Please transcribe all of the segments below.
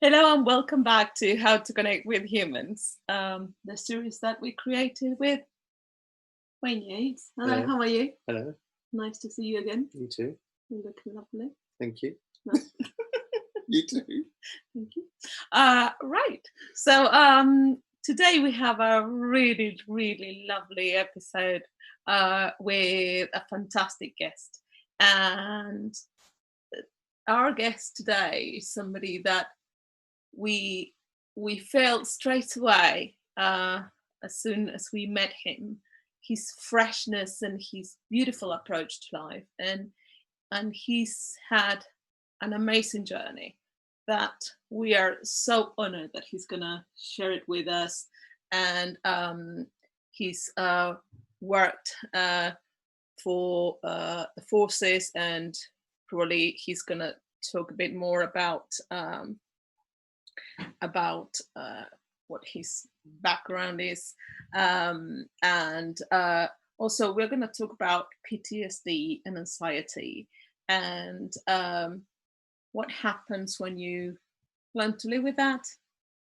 Hello and welcome back to How to Connect with Humans, the series that we created with Wayne Yates. Hello, Hello. how are you? Hello. Nice to see you again. You too. You're looking lovely. Thank you. No. You too. Thank you. Right. So today we have a really, really lovely episode with a fantastic guest. And our guest today is somebody that we felt straight away as soon as we met him, his freshness and his beautiful approach to life, and he's had an amazing journey that we are so honored that he's gonna share it with us. And he's worked for the forces, and probably he's gonna talk a bit more about what his background is, and also we're going to talk about PTSD and anxiety, and what happens when you learn to live with that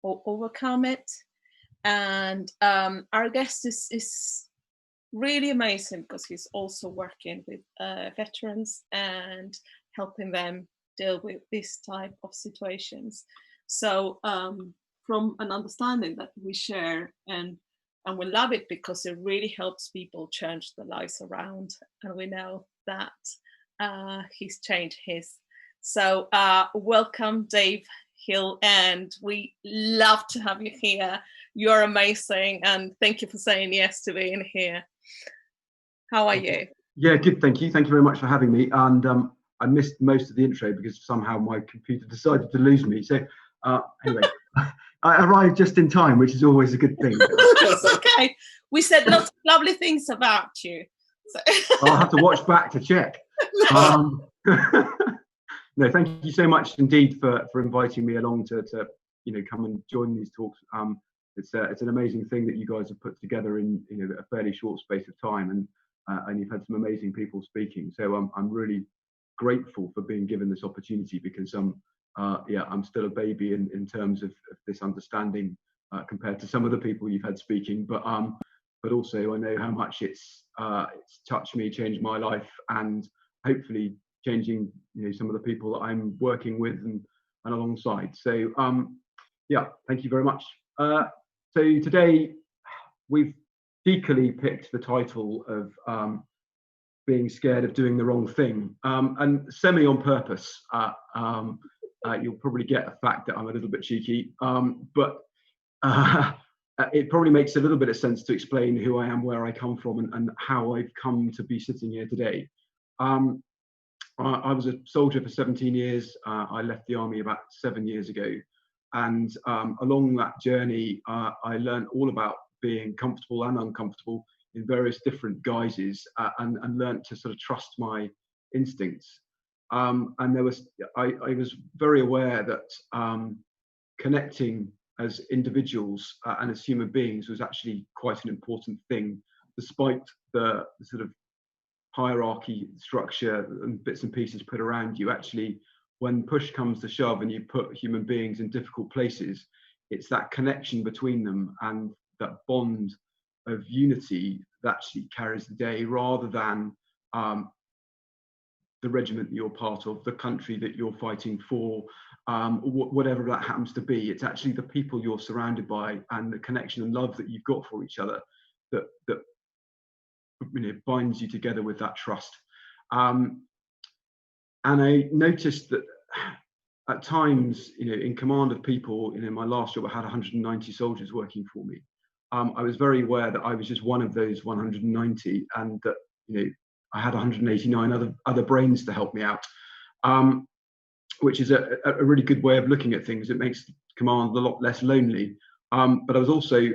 or overcome it. And our guest is really amazing because he's also working with veterans and helping them deal with this type of situations. So from an understanding that we share, and we love it because it really helps people change their lives around, and we know that he's changed his. So welcome, Dave Hill, and we love to have you here. You're amazing, and thank you for saying yes to being here. How are you? Yeah, good, thank you. Thank you very much for having me. And I missed most of the intro because somehow my computer decided to lose me. So anyway, I arrived just in time, which is always a good thing. That's okay. We said lots of lovely things about you. So. I'll have to watch back to check. No, thank you so much indeed for inviting me along to come and join these talks. It's an amazing thing that you guys have put together in a fairly short space of time, and you've had some amazing people speaking. So I'm really grateful for being given this opportunity, because I'm still a baby in terms of this understanding compared to some of the people you've had speaking, but also I know how much it's touched me, changed my life, and hopefully changing some of the people that I'm working with and alongside. So thank you very much. So today we've cheekily picked the title of being scared of doing the wrong thing, and semi on purpose. You'll probably get the fact that I'm a little bit cheeky, but it probably makes a little bit of sense to explain who I am, where I come from, and how I've come to be sitting here today. I was a soldier for 17 years. I left the army about 7 years ago, and along that journey, I learned all about being comfortable and uncomfortable in various different guises, and learned to sort of trust my instincts. And I was very aware that connecting as individuals and as human beings was actually quite an important thing, despite the sort of hierarchy structure and bits and pieces put around you. Actually, when push comes to shove and you put human beings in difficult places, it's that connection between them and that bond of unity that actually carries the day, rather than the regiment that you're part of, the country that you're fighting for, whatever that happens to be. It's actually the people you're surrounded by and the connection and love that you've got for each other that binds you together with that trust. And I noticed that at times, in command of people, my last job, I had 190 soldiers working for me. I was very aware that I was just one of those 190, and that I had 189 other brains to help me out, which is a really good way of looking at things. It makes command a lot less lonely. But I was also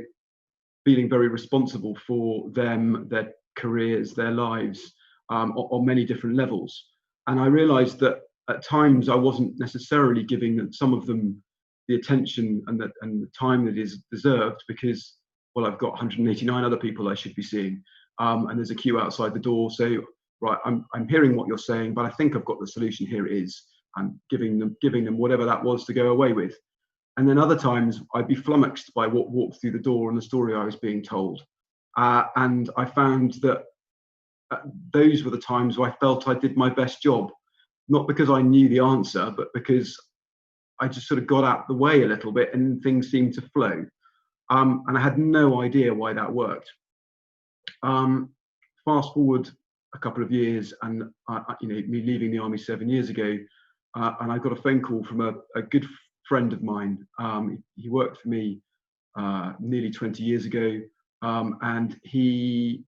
feeling very responsible for them, their careers, their lives, on many different levels. And I realized that at times I wasn't necessarily giving some of them the attention and the time that is deserved, because, well, I've got 189 other people I should be seeing, and there's a queue outside the door. So, right, I'm hearing what you're saying, but I think I've got the solution. Here it is. I'm giving them whatever that was to go away with. And then other times I'd be flummoxed by what walked through the door and the story I was being told. And I found that those were the times where I felt I did my best job, not because I knew the answer, but because I just sort of got out the way a little bit and things seemed to flow. And I had no idea why that worked. Fast forward a couple of years, and me leaving the army 7 years ago, and I got a phone call from a good friend of mine. He worked for me nearly 20 years ago, and he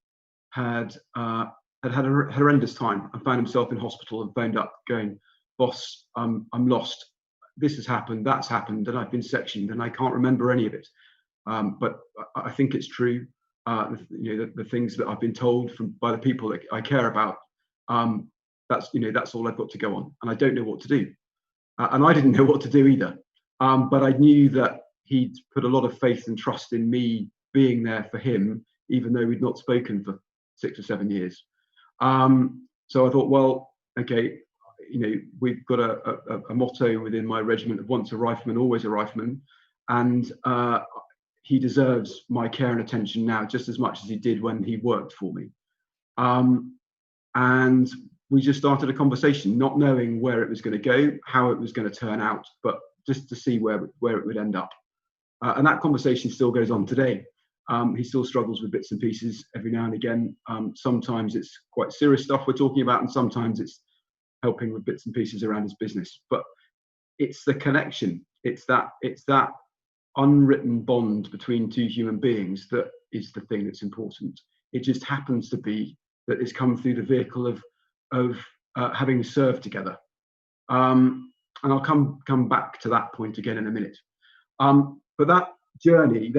had a horrendous time and found himself in hospital and phoned up going, "Boss, I'm lost. This has happened, that's happened, and I've been sectioned, and I can't remember any of it. But I think it's true. The things that I've been told by the people that I care about, that's all I've got to go on, and I don't know what to do." And I didn't know what to do either. But I knew that he'd put a lot of faith and trust in me being there for him, even though we'd not spoken for 6 or 7 years. So I thought, well, okay, we've got a motto within my regiment of once a rifleman, always a rifleman. And he deserves my care and attention now just as much as he did when he worked for me. And we just started a conversation, not knowing where it was going to go, how it was going to turn out, but just to see where it would end up. And that conversation still goes on today. He still struggles with bits and pieces every now and again. Sometimes it's quite serious stuff we're talking about, and sometimes it's helping with bits and pieces around his business. But it's the connection. It's that unwritten bond between two human beings that is the thing that's important. It just happens to be that it's come through the vehicle of having served together. And I'll come back to that point again in a minute. But that journey,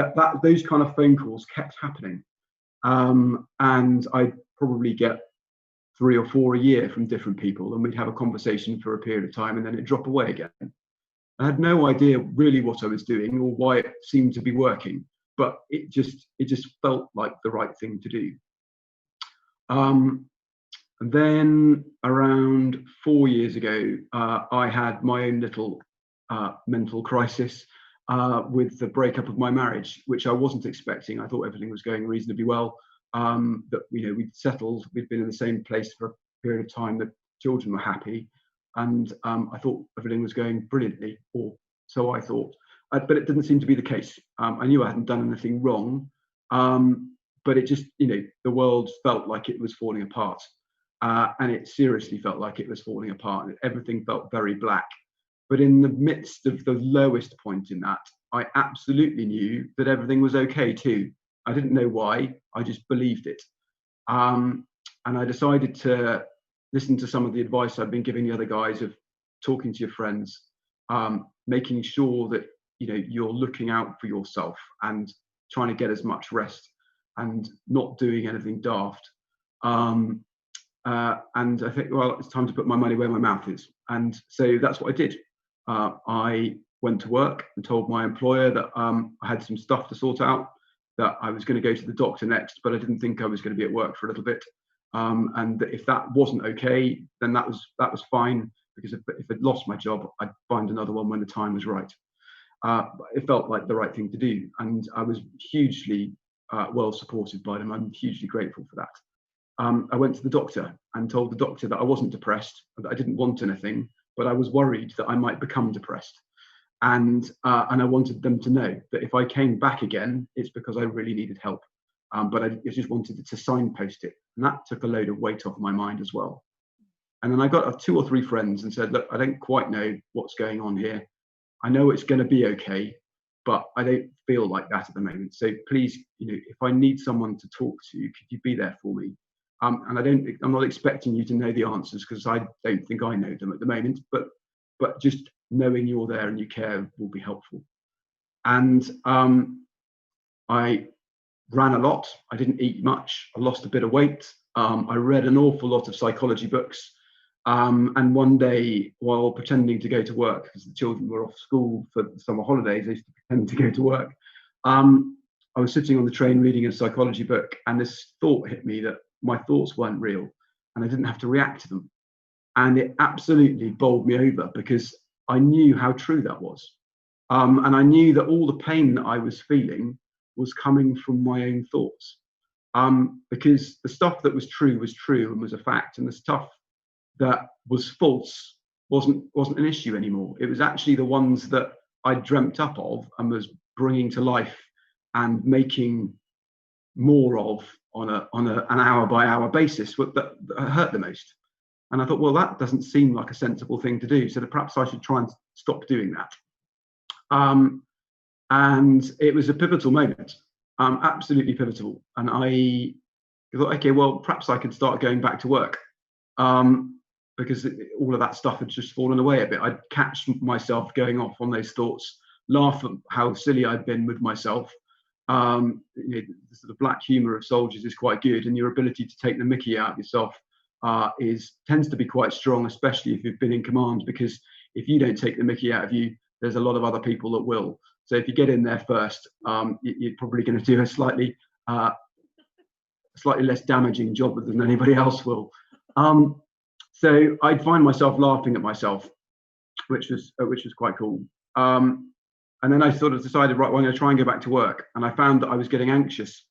those kind of phone calls kept happening, and I'd probably get 3 or 4 a year from different people, and we'd have a conversation for a period of time, and then it'd drop away again. I had no idea really what I was doing or why it seemed to be working, but it just felt like the right thing to do. And then around 4 years ago, I had my own little mental crisis with the breakup of my marriage, which I wasn't expecting. I thought everything was going reasonably well. That we'd settled, we'd been in the same place for a period of time, the children were happy, and I thought everything was going brilliantly, or so I thought. But it didn't seem to be the case. I knew I hadn't done anything wrong, but it just, the world felt like it was falling apart. And it seriously felt like it was falling apart. Everything felt very black. But in the midst of the lowest point in that, I absolutely knew that everything was okay too. I didn't know why, I just believed it. And I decided to listen to some of the advice I've been giving the other guys of talking to your friends, making sure that you're looking out for yourself and trying to get as much rest and not doing anything daft. And I think, well, it's time to put my money where my mouth is. And so that's what I did. I went to work and told my employer that I had some stuff to sort out, that I was going to go to the doctor next, but I didn't think I was going to be at work for a little bit. And if that wasn't okay, then that was fine, because if I'd lost my job, I'd find another one when the time was right. It felt like the right thing to do, and I was hugely well supported by them. I'm hugely grateful for that. I went to the doctor and told the doctor that I wasn't depressed, that I didn't want anything, but I was worried that I might become depressed. And I wanted them to know that if I came back again, it's because I really needed help. But I just wanted to signpost it. And that took a load of weight off my mind as well. And then I got 2 or 3 friends and said, look, I don't quite know what's going on here. I know it's going to be okay, but I don't feel like that at the moment. So please, if I need someone to talk to, could you be there for me? And I'm not expecting you to know the answers, because I don't think I know them at the moment, but just knowing you're there and you care will be helpful. And I ran a lot. I didn't eat much. I lost a bit of weight. I read an awful lot of psychology books. And one day, while pretending to go to work, because the children were off school for the summer holidays, I used to pretend to go to work. I was sitting on the train reading a psychology book, and this thought hit me that my thoughts weren't real and I didn't have to react to them. And it absolutely bowled me over, because I knew how true that was. And I knew that all the pain that I was feeling was coming from my own thoughts. Because the stuff that was true and was a fact, and the stuff that was false wasn't an issue anymore. It was actually the ones that I dreamt up of and was bringing to life and making more of on an hour by hour basis that hurt the most. And I thought, well, that doesn't seem like a sensible thing to do, so that perhaps I should try and stop doing that. And it was a pivotal moment, absolutely pivotal. And I thought, okay, well, perhaps I could start going back to work, because all of that stuff had just fallen away a bit. I'd catch myself going off on those thoughts, laugh at how silly I'd been with myself. The sort of black humour of soldiers is quite good, and your ability to take the mickey out of yourself tends to be quite strong, especially if you've been in command, because if you don't take the mickey out of you, there's a lot of other people that will. So if you get in there first, you're probably going to do a slightly less damaging job than anybody else will. So I'd find myself laughing at myself, which was quite cool. And then I sort of decided, right, well, I'm going to try and go back to work. And I found that I was getting anxious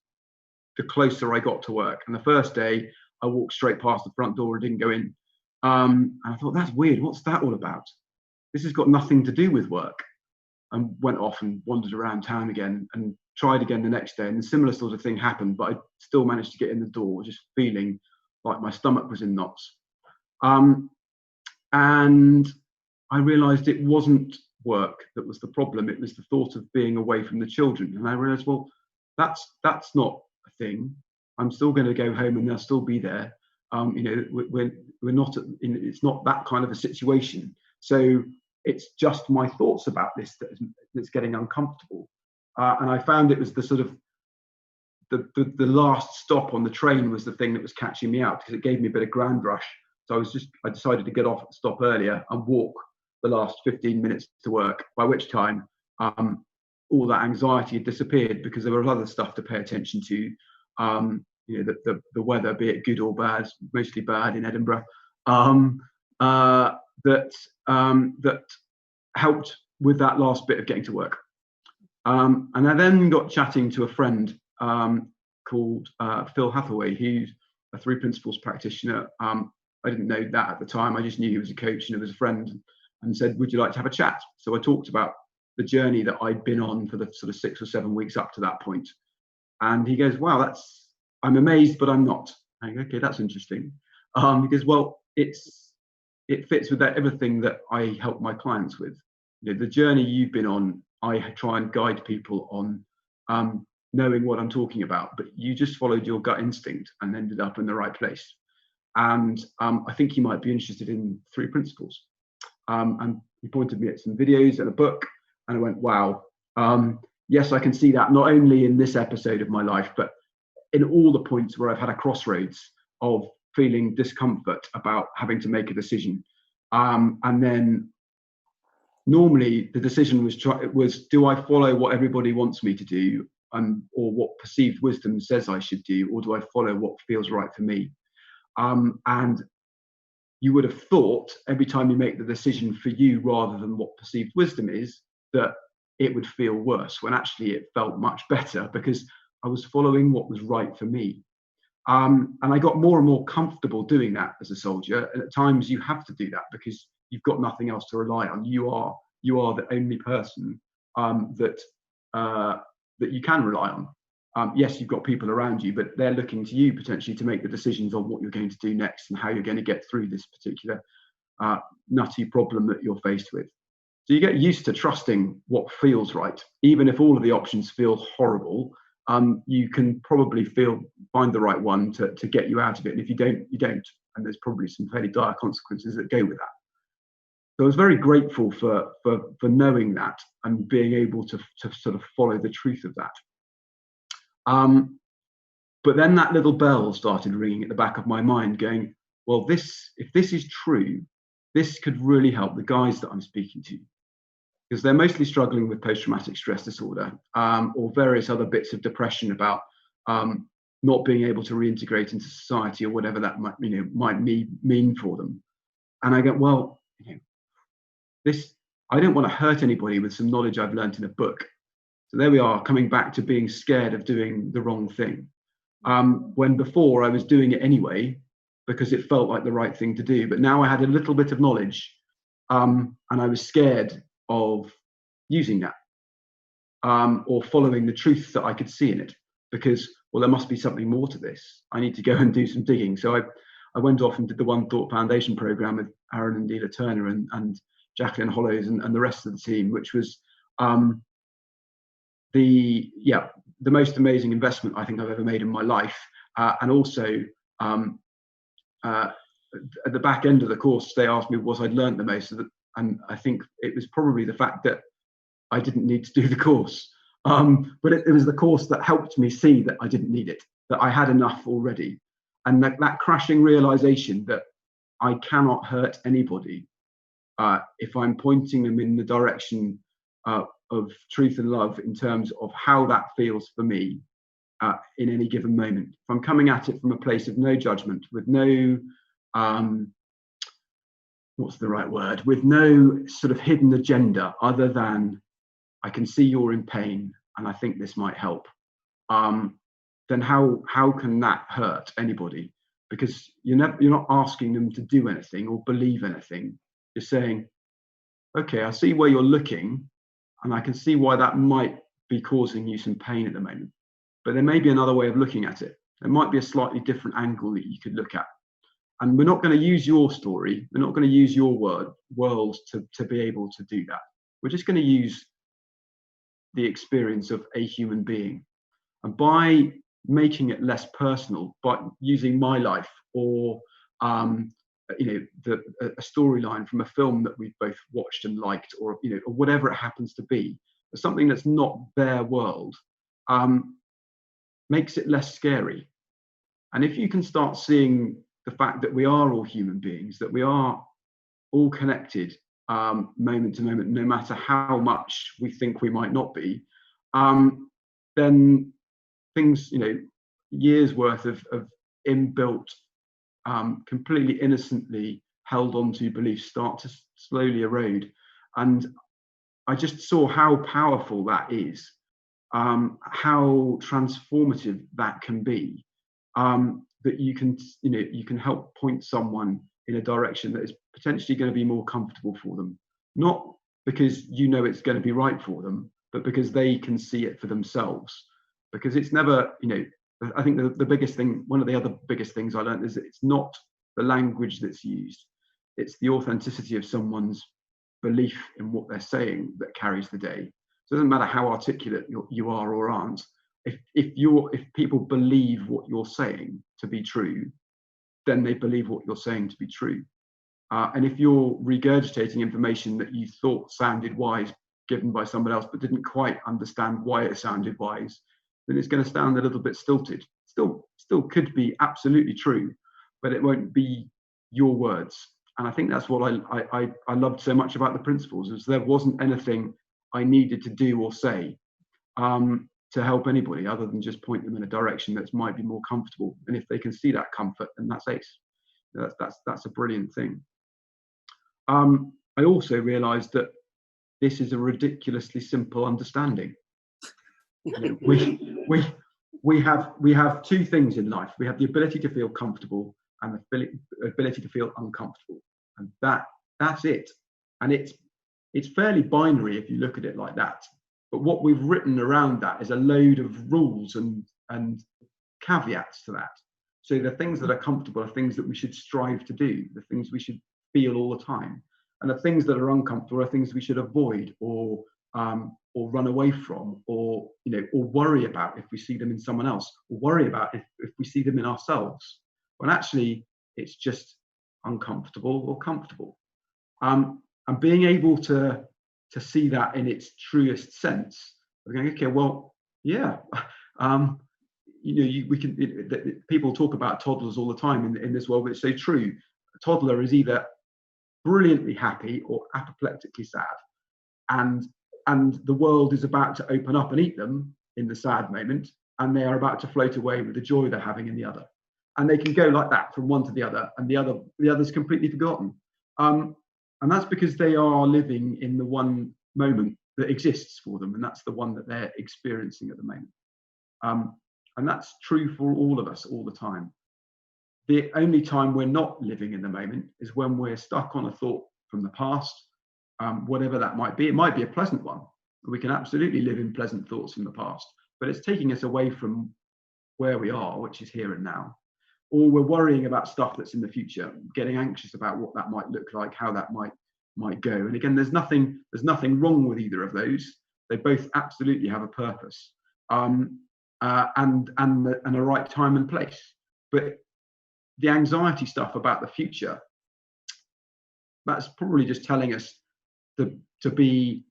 the closer I got to work. And the first day, I walked straight past the front door and didn't go in. And I thought, that's weird. What's that all about? This has got nothing to do with work. And went off and wandered around town again and tried again the next day. And a similar sort of thing happened, but I still managed to get in the door, just feeling like my stomach was in knots. And I realised it wasn't work that was the problem. It was the thought of being away from the children. And I realised, well, that's not a thing. I'm still going to go home and they'll still be there. We're not it's not that kind of a situation. So it's just my thoughts about this that's getting uncomfortable. And I found it was the sort of the last stop on the train was the thing that was catching me out, because it gave me a bit of grand rush. So I decided to get off at the stop earlier and walk the last 15 minutes to work, by which time all that anxiety had disappeared, because there was other stuff to pay attention to. The weather, be it good or bad, mostly bad in Edinburgh, that helped with that last bit of getting to work. And I then got chatting to a friend called Phil Hathaway, who's a 3 principles practitioner. I didn't know that at the time. I just knew he was a coach and he was a friend, and said, would you like to have a chat? So I talked about the journey that I'd been on for the sort of 6 or 7 weeks up to that point. And he goes, wow, I'm amazed, but I'm not. I go, okay, that's interesting. He goes, well, it fits with everything that I help my clients with. The journey you've been on, I try and guide people on knowing what I'm talking about, but you just followed your gut instinct and ended up in the right place. And I think you might be interested in 3 principles. And he pointed me at some videos and a book, and I went, wow, yes, I can see that not only in this episode of my life, but in all the points where I've had a crossroads of feeling discomfort about having to make a decision. And then normally the decision was do I follow what everybody wants me to do, or what perceived wisdom says I should do, or do I follow what feels right for me? And you would have thought every time you make the decision for you rather than what perceived wisdom is, that it would feel worse, when actually it felt much better, because I was following what was right for me. And I got more and more comfortable doing that as a soldier. And at times you have to do that because you've got nothing else to rely on. You are the only person that you can rely on. Yes, you've got people around you, but they're looking to you potentially to make the decisions on what you're going to do next and how you're going to get through this particular nutty problem that you're faced with. So you get used to trusting what feels right, even if all of the options feel horrible. You can probably find the right one to get you out of it. And if you don't, you don't. And there's probably some fairly dire consequences that go with that. So I was very grateful for knowing that and being able to sort of follow the truth of that. But then that little bell started ringing at the back of my mind, going, well, if this is true, this could really help the guys that I'm speaking to, because they're mostly struggling with post-traumatic stress disorder, or various other bits of depression about not being able to reintegrate into society, or whatever that might mean for them. And I go, well, this I don't want to hurt anybody with some knowledge I've learned in a book. So there we are, coming back to being scared of doing the wrong thing. When before I was doing it anyway, because it felt like the right thing to do. But now I had a little bit of knowledge, and I was scared of using that, or following the truth that I could see in it, because, well, there must be something more to this. I need to go and do some digging. So I went off and did the One Thought Foundation program with Aaron and Deela Turner and Jacqueline Hollows and the rest of the team, which was the most amazing investment I think I've ever made in my life. And also at the back end of the course, they asked me what I'd learned the most, and I think it was probably the fact that I didn't need to do the course. But it was the course that helped me see that I didn't need it, that I had enough already. And that crashing realization that I cannot hurt anybody if I'm pointing them in the direction of truth and love, in terms of how that feels for me in any given moment. If I'm coming at it from a place of no judgment, with no, what's the right word, with no sort of hidden agenda other than I can see you're in pain and I think this might help, then how can that hurt anybody? Because you're not asking them to do anything or believe anything. You're saying, okay, I see where you're looking, and I can see why that might be causing you some pain at the moment. But there may be another way of looking at it. There might be a slightly different angle that you could look at. And we're not going to use your story. We're not going to use your world to be able to do that. We're just going to use the experience of a human being. And by making it less personal, by using my life or a storyline from a film that we've both watched and liked, or or whatever it happens to be, something that's not their world, makes it less scary. And if you can start seeing the fact that we are all human beings, that we are all connected moment to moment, no matter how much we think we might not be, then things, years worth of inbuilt, completely innocently held onto beliefs start to slowly erode. And I just saw how powerful that is, how transformative that can be, that you can help point someone in a direction that is potentially going to be more comfortable for them, not because it's going to be right for them, but because they can see it for themselves. Because it's never, I think the biggest thing, one of the other biggest things I learned, is that it's not the language that's used, it's the authenticity of someone's belief in what they're saying that carries the day. So it doesn't matter how articulate you are or aren't. If people believe what you're saying to be true, then they believe what you're saying to be true. And if you're regurgitating information that you thought sounded wise, given by someone else, but didn't quite understand why it sounded wise, then it's going to sound a little bit stilted. Still could be absolutely true, but it won't be your words. And I think that's what I loved so much about the principles, is there wasn't anything I needed to do or say to help anybody, other than just point them in a direction that might be more comfortable. And if they can see that comfort, then that's ace. That's a brilliant thing. I also realized that this is a ridiculously simple understanding. We have two things in life. We have the ability to feel comfortable and the ability to feel uncomfortable, and that's it. And it's fairly binary if you look at it like that. But what we've written around that is a load of rules and caveats to that. So the things that are comfortable are things that we should strive to do, the things we should feel all the time. And the things that are uncomfortable are things we should avoid or run away from, or worry about if we see them in someone else, or worry about if we see them in ourselves. When actually it's just uncomfortable or comfortable. And being able to see that in its truest sense, we're going, okay, well, yeah, people talk about toddlers all the time in this world, but it's so true. A toddler is either brilliantly happy or apoplectically sad, and the world is about to open up and eat them in the sad moment, and they are about to float away with the joy they're having in the other. And they can go like that from one to the other, and the other's completely forgotten. And that's because they are living in the one moment that exists for them, and that's the one that they're experiencing at the moment. And that's true for all of us all the time. The only time we're not living in the moment is when we're stuck on a thought from the past, whatever that might be. It might be a pleasant one. We can absolutely live in pleasant thoughts from the past, but it's taking us away from where we are, which is here and now. Or we're worrying about stuff that's in the future, getting anxious about what that might look like, how that might go. And again, there's nothing wrong with either of those. They both absolutely have a purpose, and a right time and place. But the anxiety stuff about the future, that's probably just telling us to be,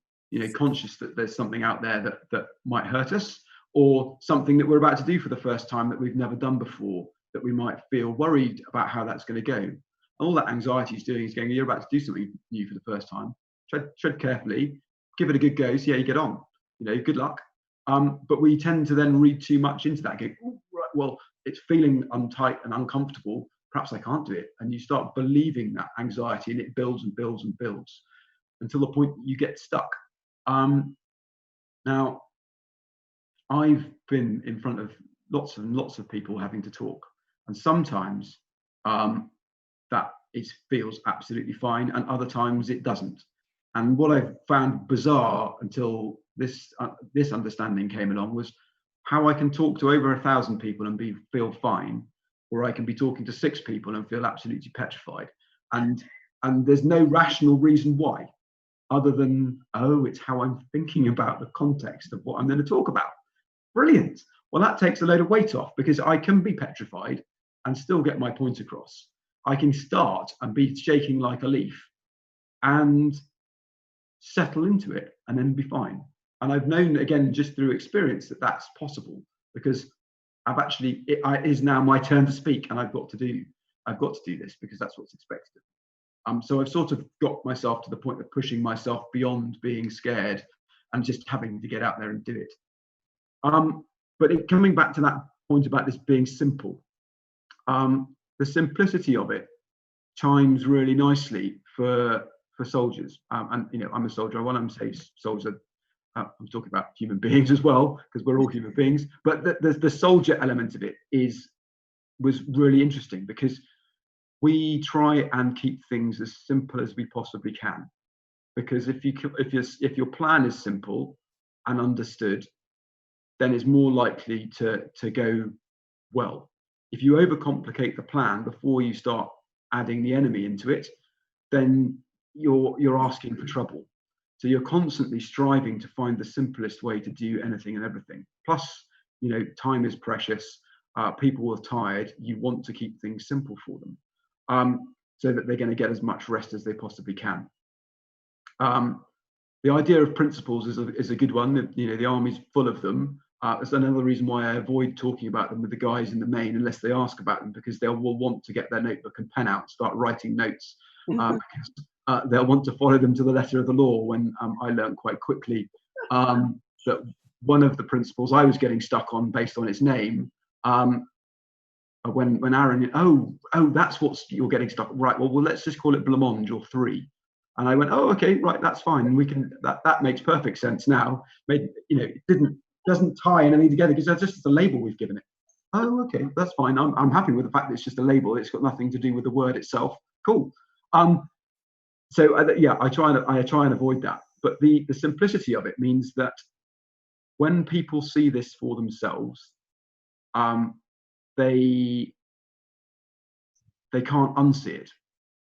conscious that there's something out there that might hurt us, or something that we're about to do for the first time that we've never done before, that we might feel worried about how that's going to go. And all that anxiety is doing is going, you're about to do something new for the first time. Tread carefully, give it a good go, see how you get on. Good luck. But we tend to then read too much into that. Go, right, well, it's feeling untight and uncomfortable. Perhaps I can't do it. And you start believing that anxiety, and it builds and builds and builds until the point you get stuck. Now, I've been in front of lots and lots of people having to talk, and sometimes that it feels absolutely fine, and other times it doesn't. And what I've found bizarre until this understanding came along was how I can talk to over 1,000 people and feel fine, or I can be talking to 6 people and feel absolutely petrified. And there's no rational reason why, other than, it's how I'm thinking about the context of what I'm going to talk about. Brilliant. Well, that takes a load of weight off, because I can be petrified and still get my point across. I can start and be shaking like a leaf and settle into it and then be fine. And I've known, again, just through experience, that that's possible, because it is now my turn to speak, and I've got to do this because that's what's expected. So I've sort of got myself to the point of pushing myself beyond being scared and just having to get out there and do it. But coming back to that point about this being simple, the simplicity of it chimes really nicely for soldiers. And I'm a soldier. When I'm saying soldier, I'm talking about human beings as well, because we're all human beings. But the soldier element of it was really interesting, because we try and keep things as simple as we possibly can. Because if your plan is simple and understood, then it's more likely to go well. If you overcomplicate the plan before you start adding the enemy into it, then you're asking for trouble. So you're constantly striving to find the simplest way to do anything and everything. Plus, time is precious. People are tired. You want to keep things simple for them, so that they're going to get as much rest as they possibly can. The idea of principles is a good one. The army's full of them. It's another reason why I avoid talking about them with the guys in the main unless they ask about them, because they will want to get their notebook and pen out and start writing notes. Because they'll want to follow them to the letter of the law, when I learned quite quickly that one of the principles I was getting stuck on based on its name, when Aaron, that's what you're getting stuck, right, well let's just call it blancmange or 3. And I went, okay, right, that's fine, and we can, that makes perfect sense now. It doesn't tie anything together, because that's just the label we've given it. Okay, that's fine. I'm happy with the fact that it's just a label. It's got nothing to do with the word itself. Cool. So I try and avoid that. But the simplicity of it means that when people see this for themselves, they can't unsee it.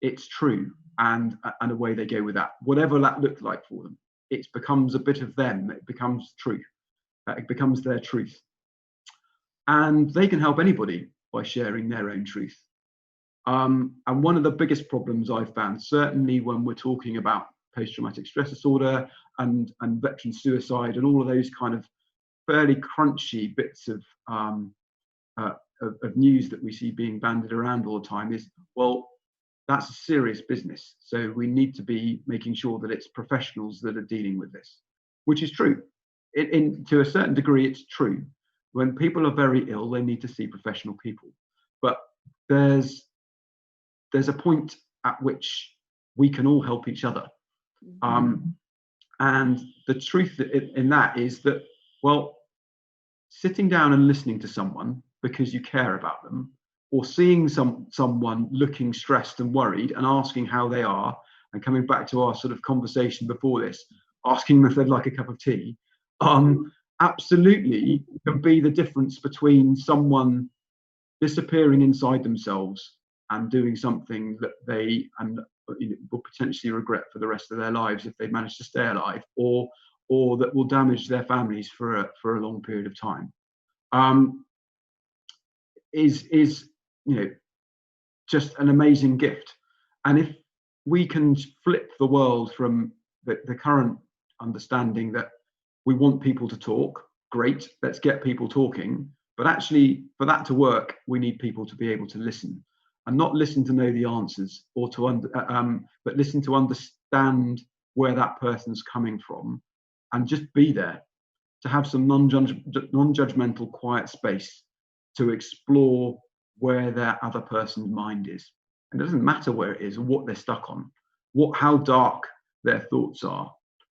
It's true, and away they go with that. Whatever that looked like for them, it becomes a bit of them. It becomes truth. It becomes their truth. And they can help anybody by sharing their own truth. And one of the biggest problems I've found, certainly when we're talking about post-traumatic stress disorder and veteran suicide and all of those kind of fairly crunchy bits of news that we see being bandied around all the time, is, well, that's a serious business. So we need to be making sure that it's professionals that are dealing with this, which is true. To a certain degree, it's true. When people are very ill, they need to see professional people. But there's a point at which we can all help each other. And the truth in that is that, well, sitting down and listening to someone because you care about them, or seeing someone looking stressed and worried and asking how they are, and coming back to our sort of conversation before this, asking them if they'd like a cup of tea, absolutely can be the difference between someone disappearing inside themselves and doing something that they will potentially regret for the rest of their lives if they manage to stay alive, or that will damage their families for a long period of time. Is just an amazing gift. And if we can flip the world from the current understanding that we want people to talk, great, let's get people talking, but actually for that to work, we need people to be able to listen, and not listen to know the answers, or but listen to understand where that person's coming from, and just be there, to have some non-judgmental quiet space to explore where their other person's mind is. And it doesn't matter where it is or what they're stuck on, how dark their thoughts are.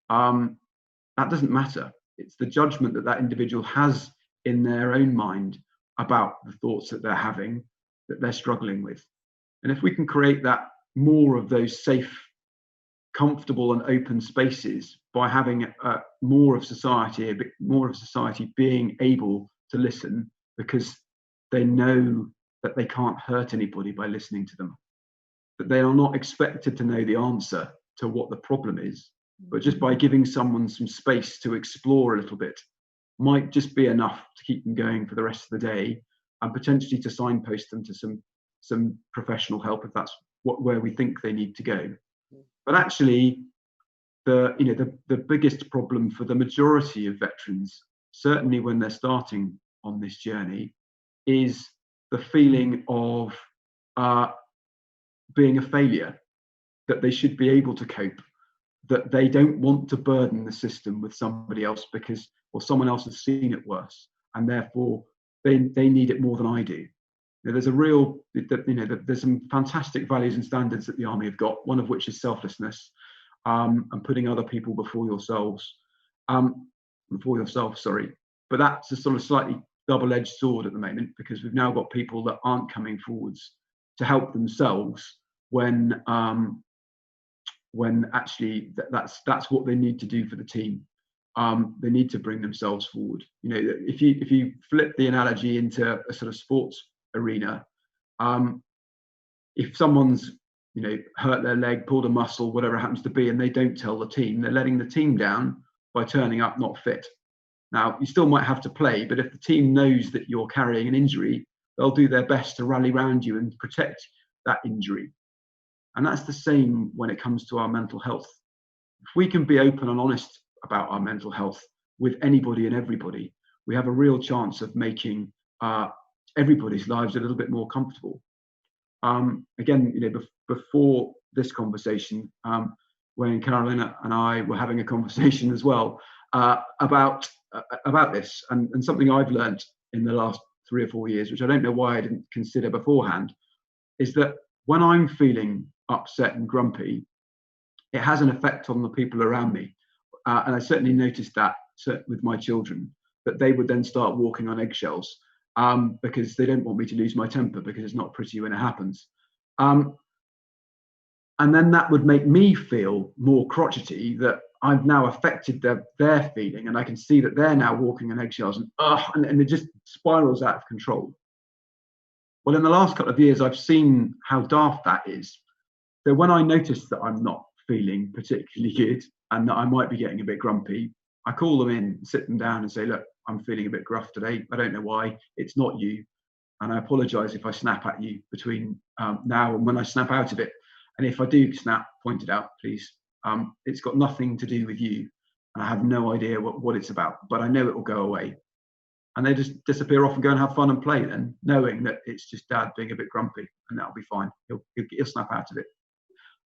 That doesn't matter. It's the judgment that individual has in their own mind about the thoughts that they're having, that they're struggling with. And if we can create that more of those safe, comfortable and open spaces by having more of society being able to listen, because they know that they can't hurt anybody by listening to them, that they are not expected to know the answer to what the problem is, but just by giving someone some space to explore a little bit might just be enough to keep them going for the rest of the day, and potentially to signpost them to some professional help if that's where we think they need to go. But actually, the biggest problem for the majority of veterans, certainly when they're starting on this journey, is the feeling of being a failure, that they should be able to cope, that they don't want to burden the system with somebody else or someone else has seen it worse, and therefore they need it more than I do. There's there's some fantastic values and standards that the Army have got, one of which is selflessness, and putting other people before yourself, sorry. But that's a sort of slightly double-edged sword at the moment, because we've now got people that aren't coming forwards to help themselves when actually that's what they need to do for the team. They need to bring themselves forward. If you flip the analogy into a sort of sports arena, if someone's hurt their leg, pulled a muscle, whatever it happens to be, and they don't tell the team, they're letting the team down by turning up not fit. Now, you still might have to play, but if the team knows that you're carrying an injury, they'll do their best to rally around you and protect that injury. And that's the same when it comes to our mental health. If we can be open and honest about our mental health with anybody and everybody, we have a real chance of making everybody's lives a little bit more comfortable. Again, before this conversation, when Carolina and I were having a conversation as well about this, and something I've learned in the last 3 or 4 years, which I don't know why I didn't consider beforehand, is that when I'm feeling upset and grumpy, it has an effect on the people around me. And I certainly noticed that with my children, that they would then start walking on eggshells because they don't want me to lose my temper, because it's not pretty when it happens. And then that would make me feel more crotchety, that I've now affected their feeling, and I can see that they're now walking on eggshells, and it just spirals out of control. Well, in the last couple of years, I've seen how daft that is. So when I notice that I'm not feeling particularly good and that I might be getting a bit grumpy, I call them in, sit them down and say, look, I'm feeling a bit gruff today. I don't know why. It's not you. And I apologise if I snap at you between now and when I snap out of it. And if I do snap, point it out, please. It's got nothing to do with you. And I have no idea what it's about, but I know it will go away. And they just disappear off and go and have fun and play then, knowing that it's just dad being a bit grumpy, and that'll be fine. He'll snap out of it.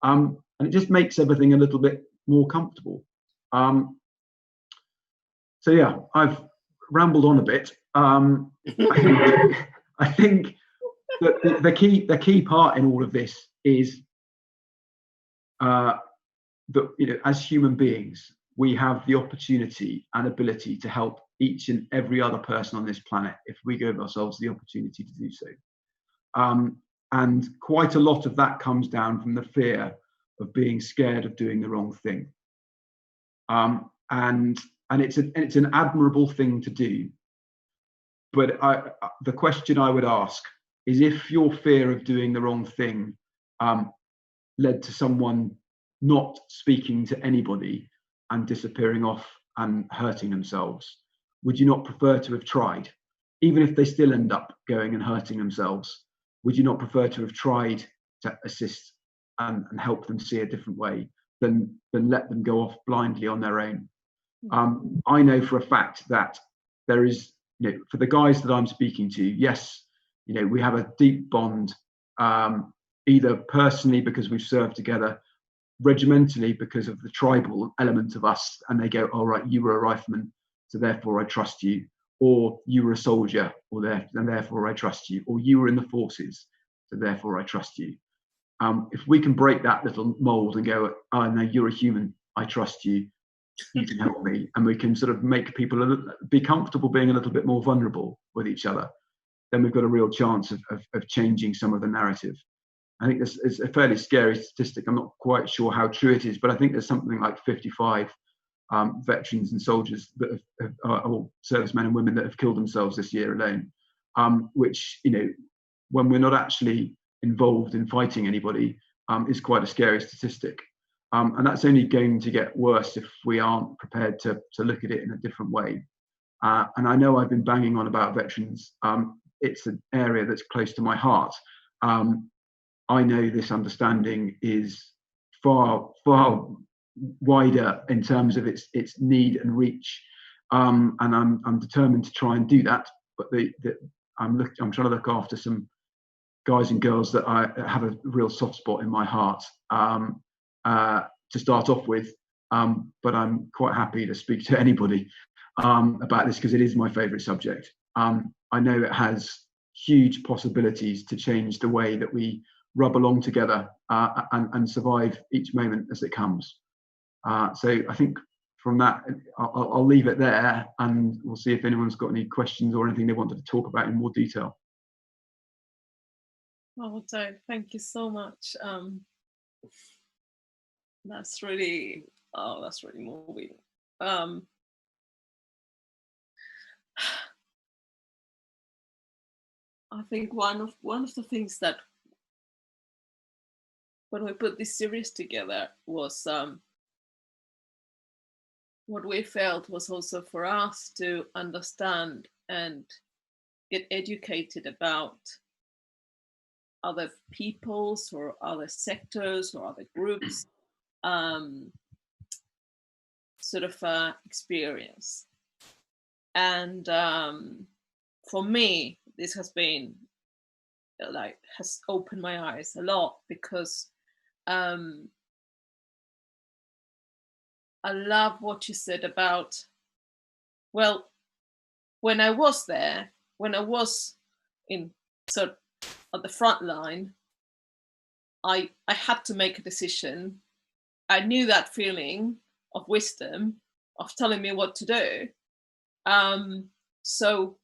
And it just makes everything a little bit more comfortable. So yeah, I've rambled on a bit. I think that the key part in all of this is that, you know, as human beings, we have the opportunity and ability to help each and every other person on this planet if we give ourselves the opportunity to do so. And quite a lot of that comes down from the fear of being scared of doing the wrong thing. And it's an admirable thing to do. But the question I would ask is, if your fear of doing the wrong thing led to someone not speaking to anybody and disappearing off and hurting themselves, would you not prefer to have tried? Even if they still end up going and hurting themselves, would you not prefer to have tried to assist and help them see a different way than let them go off blindly on their own? I know for a fact that there is, you know, for the guys that I'm speaking to, yes, you know, we have a deep bond, either personally because we've served together, regimentally because of the tribal element of us, and they go, all right, you were a rifleman, so therefore I trust you, or you were a soldier, and therefore I trust you, or you were in the forces, so therefore I trust you. If we can break that little mold and go, oh no, you're a human, I trust you, you can help me, and we can sort of make people be comfortable being a little bit more vulnerable with each other, then we've got a real chance of changing some of the narrative. I think this is a fairly scary statistic. I'm not quite sure how true it is, but I think there's something like 55 veterans and soldiers that or servicemen and women that have killed themselves this year alone, which, you know, when we're not actually involved in fighting anybody, is quite a scary statistic. And that's only going to get worse if we aren't prepared to look at it in a different way. And I know I've been banging on about veterans. It's an area that's close to my heart. I know this understanding is far, far wider in terms of its need and reach, and I'm determined to try and do that. But I'm trying to look after some guys and girls that I have a real soft spot in my heart to start off with. But I'm quite happy to speak to anybody about this because it is my favourite subject. I know it has huge possibilities to change the way that we rub along together and survive each moment as it comes. So I think from that, I'll leave it there, and we'll see if anyone's got any questions or anything they wanted to talk about in more detail. Oh, Dave, thank you so much. That's really moving. I think one of the things that when we put this series together was what we felt was also for us to understand and get educated about other peoples or other sectors or other groups sort of experience. And for me, this has been has opened my eyes a lot, because I love what you said about, well, when I was there, when I was in sort of at the front line, I had to make a decision. I knew that feeling of wisdom of telling me what to do. So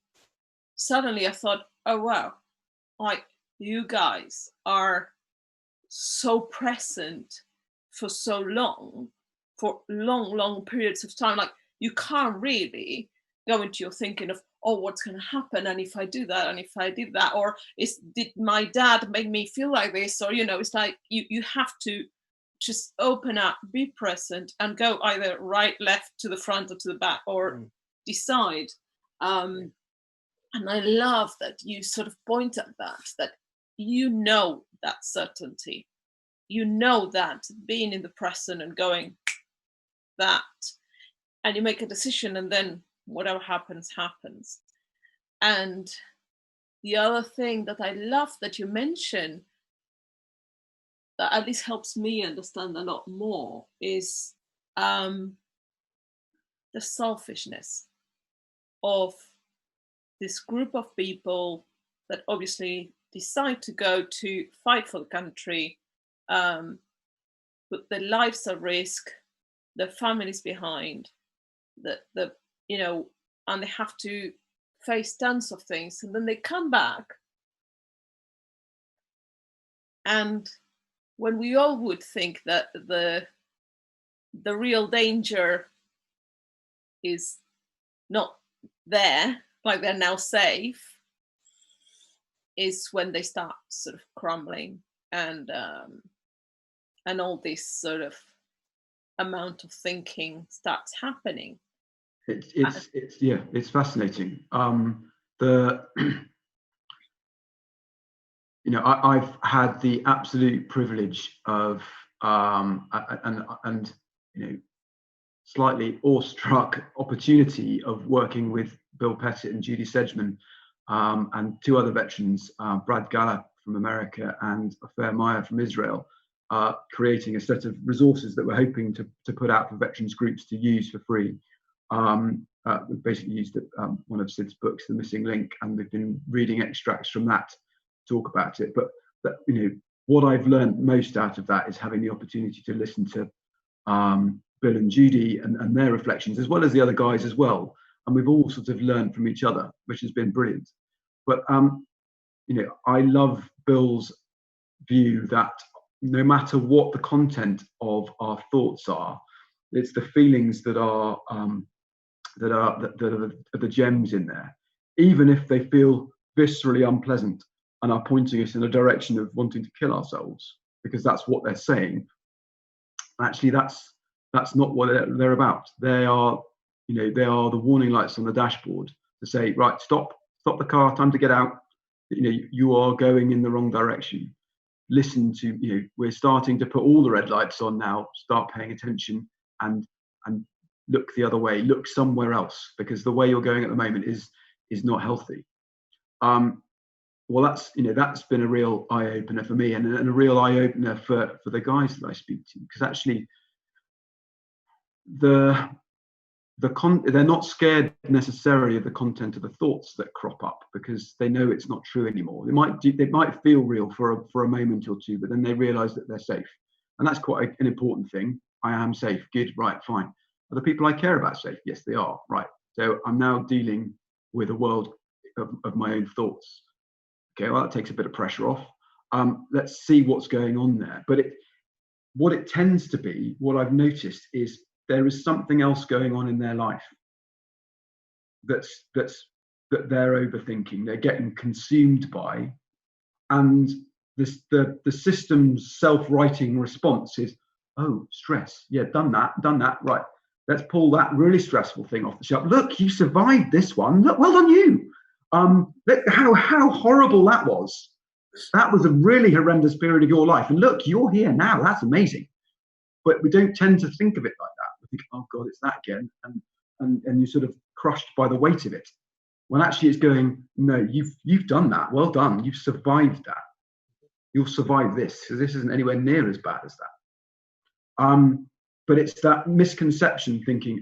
suddenly I thought, oh wow, like you guys are so present for so long, for long periods of time. Like you can't really go into your thinking of, oh, what's going to happen, and if I do that, and if I did that, or did my dad make me feel like this, or it's like you have to just open up, be present, and go either right, left, to the front, or to the back, or decide. And I love that you sort of point at that that certainty, that being in the present and going that, and you make a decision, and then whatever happens. And the other thing that I love that you mentioned, that at least helps me understand a lot more, is the selfishness of this group of people that obviously decide to go to fight for the country, put their lives at risk, their families behind, the you know, and they have to face tons of things, and then they come back, and when we all would think that the real danger is not there, like they're now safe, is when they start sort of crumbling, and all this sort of amount of thinking starts happening. It's fascinating. The you know, I've had the absolute privilege of and you know, slightly awestruck opportunity of working with Bill Pettit and Judy Sedgman, and two other veterans, Brad Galla from America and Afer Meyer from Israel, creating a set of resources that we're hoping to put out for veterans groups to use for free. We basically used one of Sid's books, The Missing Link, and we've been reading extracts from that to talk about it. But you know, what I've learned most out of that is having the opportunity to listen to Bill and Judy and their reflections, as well as the other guys as well. And we've all sort of learned from each other, which has been brilliant. But you know, I love Bill's view that no matter what the content of our thoughts are, it's the feelings that are the gems in there, even if they feel viscerally unpleasant and are pointing us in a direction of wanting to kill ourselves, because that's what they're saying. Actually, that's not what they're about. They are, you know, they are the warning lights on the dashboard to say, right, stop the car, time to get out. You know, you are going in the wrong direction. Listen to, you know, we're starting to put all the red lights on now. Start paying attention and look the other way. Look somewhere else, because the way you're going at the moment is not healthy. Well, that's been a real eye opener for me, and a real eye opener for the guys that I speak to, because actually they're not scared necessarily of the content of the thoughts that crop up, because they know it's not true anymore. They might feel real for a moment or two, but then they realise that they're safe, and that's quite an important thing. I am safe, good, right, fine. Are the people I care about safe? Yes, they are, right. So I'm now dealing with a world of my own thoughts. Okay, well, that takes a bit of pressure off. Let's see what's going on there. But what it tends to be, what I've noticed, is there is something else going on in their life that they're overthinking, they're getting consumed by, and the system's self-writing response is, oh, stress, yeah, done that, right. Let's pull that really stressful thing off the shelf. Look, you survived this one. Look, well done you. Look how horrible that was. That was a really horrendous period of your life. And look, you're here now. That's amazing. But we don't tend to think of it like that. We think, oh God, it's that again. And you're sort of crushed by the weight of it. When actually it's going, no, you've done that. Well done. You've survived that. You'll survive this. So this isn't anywhere near as bad as that. But it's that misconception thinking,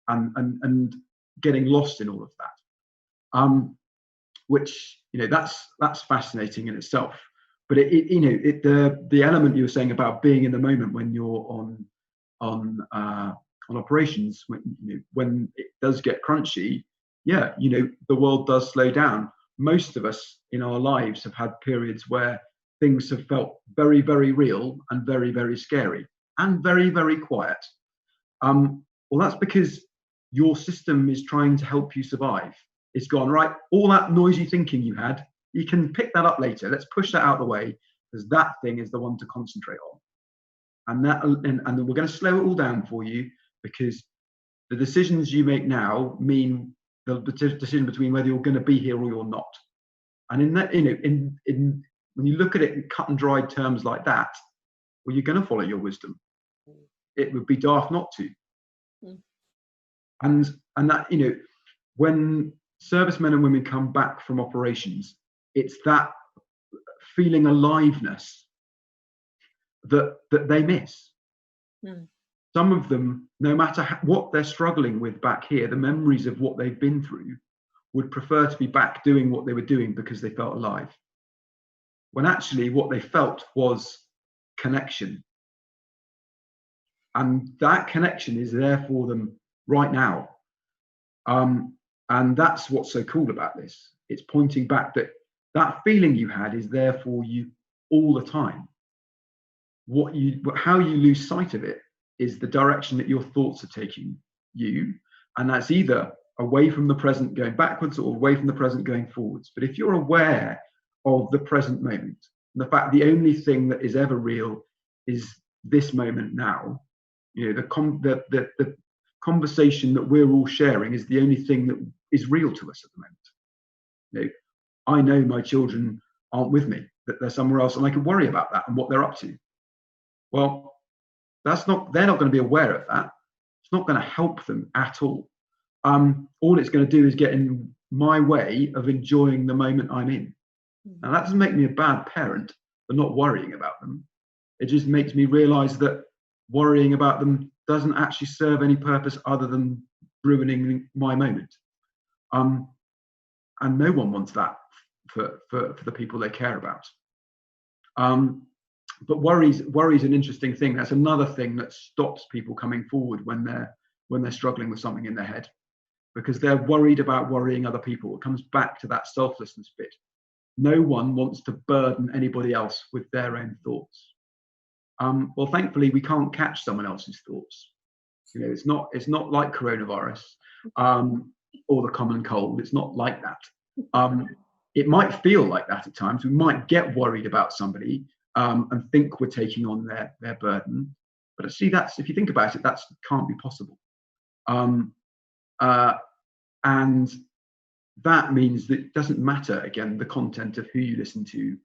and getting lost in all of that, which, you know, that's fascinating in itself. But the element you were saying about being in the moment when you're on operations, when it does get crunchy, yeah, you know, the world does slow down. Most of us in our lives have had periods where things have felt very, very real and very, very scary and very, very quiet. Well, that's because your system is trying to help you survive. It's gone, right, all that noisy thinking you had, you can pick that up later. Let's push that out of the way, because that thing is the one to concentrate on. And we're going to slow it all down for you, because the decisions you make now mean the decision between whether you're going to be here or you're not. And in that, you know, in when you look at it in cut and dried terms like that, well, you're going to follow your wisdom. It would be daft not to. And that, you know, when servicemen and women come back from operations, it's that feeling aliveness that they miss. Some of them, no matter what they're struggling with back here, the memories of what they've been through, would prefer to be back doing what they were doing because they felt alive. When actually what they felt was connection, And that connection is there for them right now. And that's what's so cool about this. It's pointing back that that feeling you had is there for you all the time. How you lose sight of it is the direction that your thoughts are taking you. And that's either away from the present going backwards or away from the present going forwards. But if you're aware of the present moment, and the fact the only thing that is ever real is this moment now, the conversation that we're all sharing is the only thing that is real to us at the moment. I know my children aren't with me, that they're somewhere else, and I can worry about that and what they're up to. Well, they're not going to be aware of that. It's not going to help them at all. All it's going to do is get in my way of enjoying the moment I'm in. Now, that doesn't make me a bad parent for not worrying about them. It just makes me realize that worrying about them doesn't actually serve any purpose other than ruining my moment. And no one wants that for the people they care about. But worry's an interesting thing. That's another thing that stops people coming forward when they're struggling with something in their head, because they're worried about worrying other people. It comes back to that selflessness bit. No one wants to burden anybody else with their own thoughts. Well, thankfully, we can't catch someone else's thoughts. It's not like coronavirus or the common cold. It's not like that. It might feel like that at times. We might get worried about somebody and think we're taking on their burden. But actually, if you think about it, that can't be possible. And that means that it doesn't matter, again, the content of who you listen to,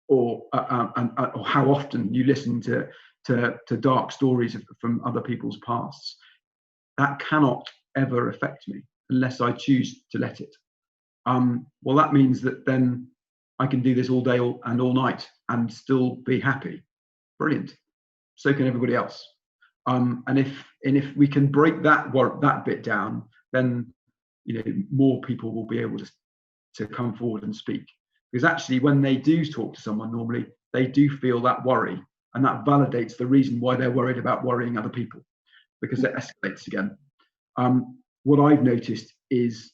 or how often you listen to dark stories from other people's pasts. That cannot ever affect me unless I choose to let it. Well, that means that then I can do this all day and all night and still be happy. Brilliant. So can everybody else. And if we can break that bit down, then more people will be able to come forward and speak. Because actually, when they do talk to someone, normally they do feel that worry, and that validates the reason why they're worried about worrying other people, because it escalates again. What I've noticed is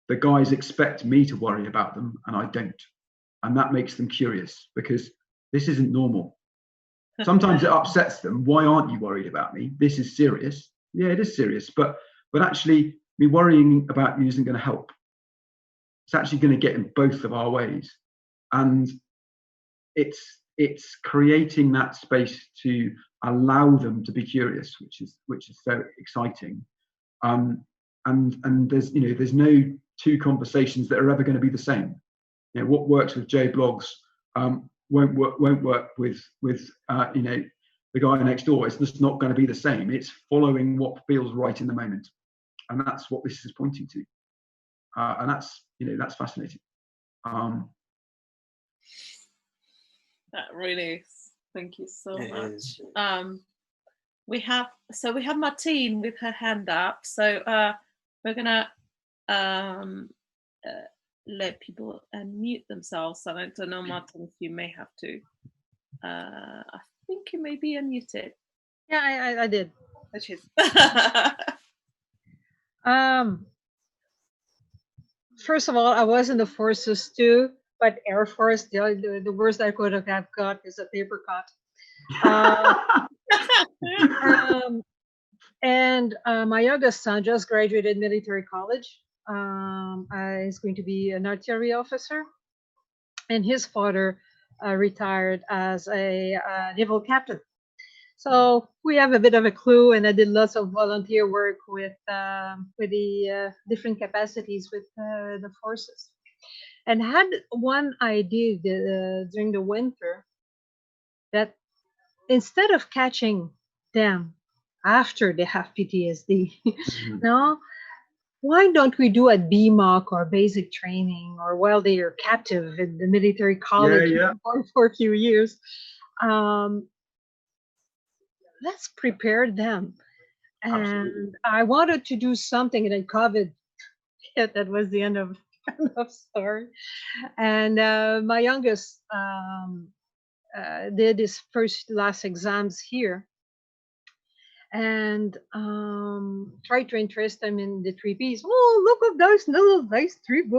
the guys expect me to worry about them, and I don't, and that makes them curious, because this isn't normal. Sometimes it upsets them. Why aren't you worried about me? This is serious. Yeah, it is serious, but actually, me worrying about you isn't going to help. It's actually going to get in both of our ways. And it's creating that space to allow them to be curious, which is so exciting. And there's no two conversations that are ever going to be the same. What works with J blogs won't work with the guy next door. It's just not going to be the same. It's following what feels right in the moment, and that's what this is pointing to. And that's fascinating. That really is. Thank you so much. Is. We have Martine with her hand up. So we're gonna let people unmute themselves. And I don't know, Martin, if you may have to. I think you may be unmuted. Yeah, I did. Which is. First of all, I was in the forces too, but Air Force, the worst I could have got is a paper cut. And my youngest son just graduated military college. He's going to be an artillery officer, and his father retired as a naval captain. So we have a bit of a clue, and I did lots of volunteer work with the different capacities with the forces, and had one idea during the winter that instead of catching them after they have PTSD, no, why don't we do a BMOC or basic training, or while they are captive in the military college for a few years? Let's prepare them. And absolutely. I wanted to do something, and then COVID hit. That was the end of story. And my youngest did his last exams here. and try to interest them in the 3Ps. Oh, look at those little nice 3P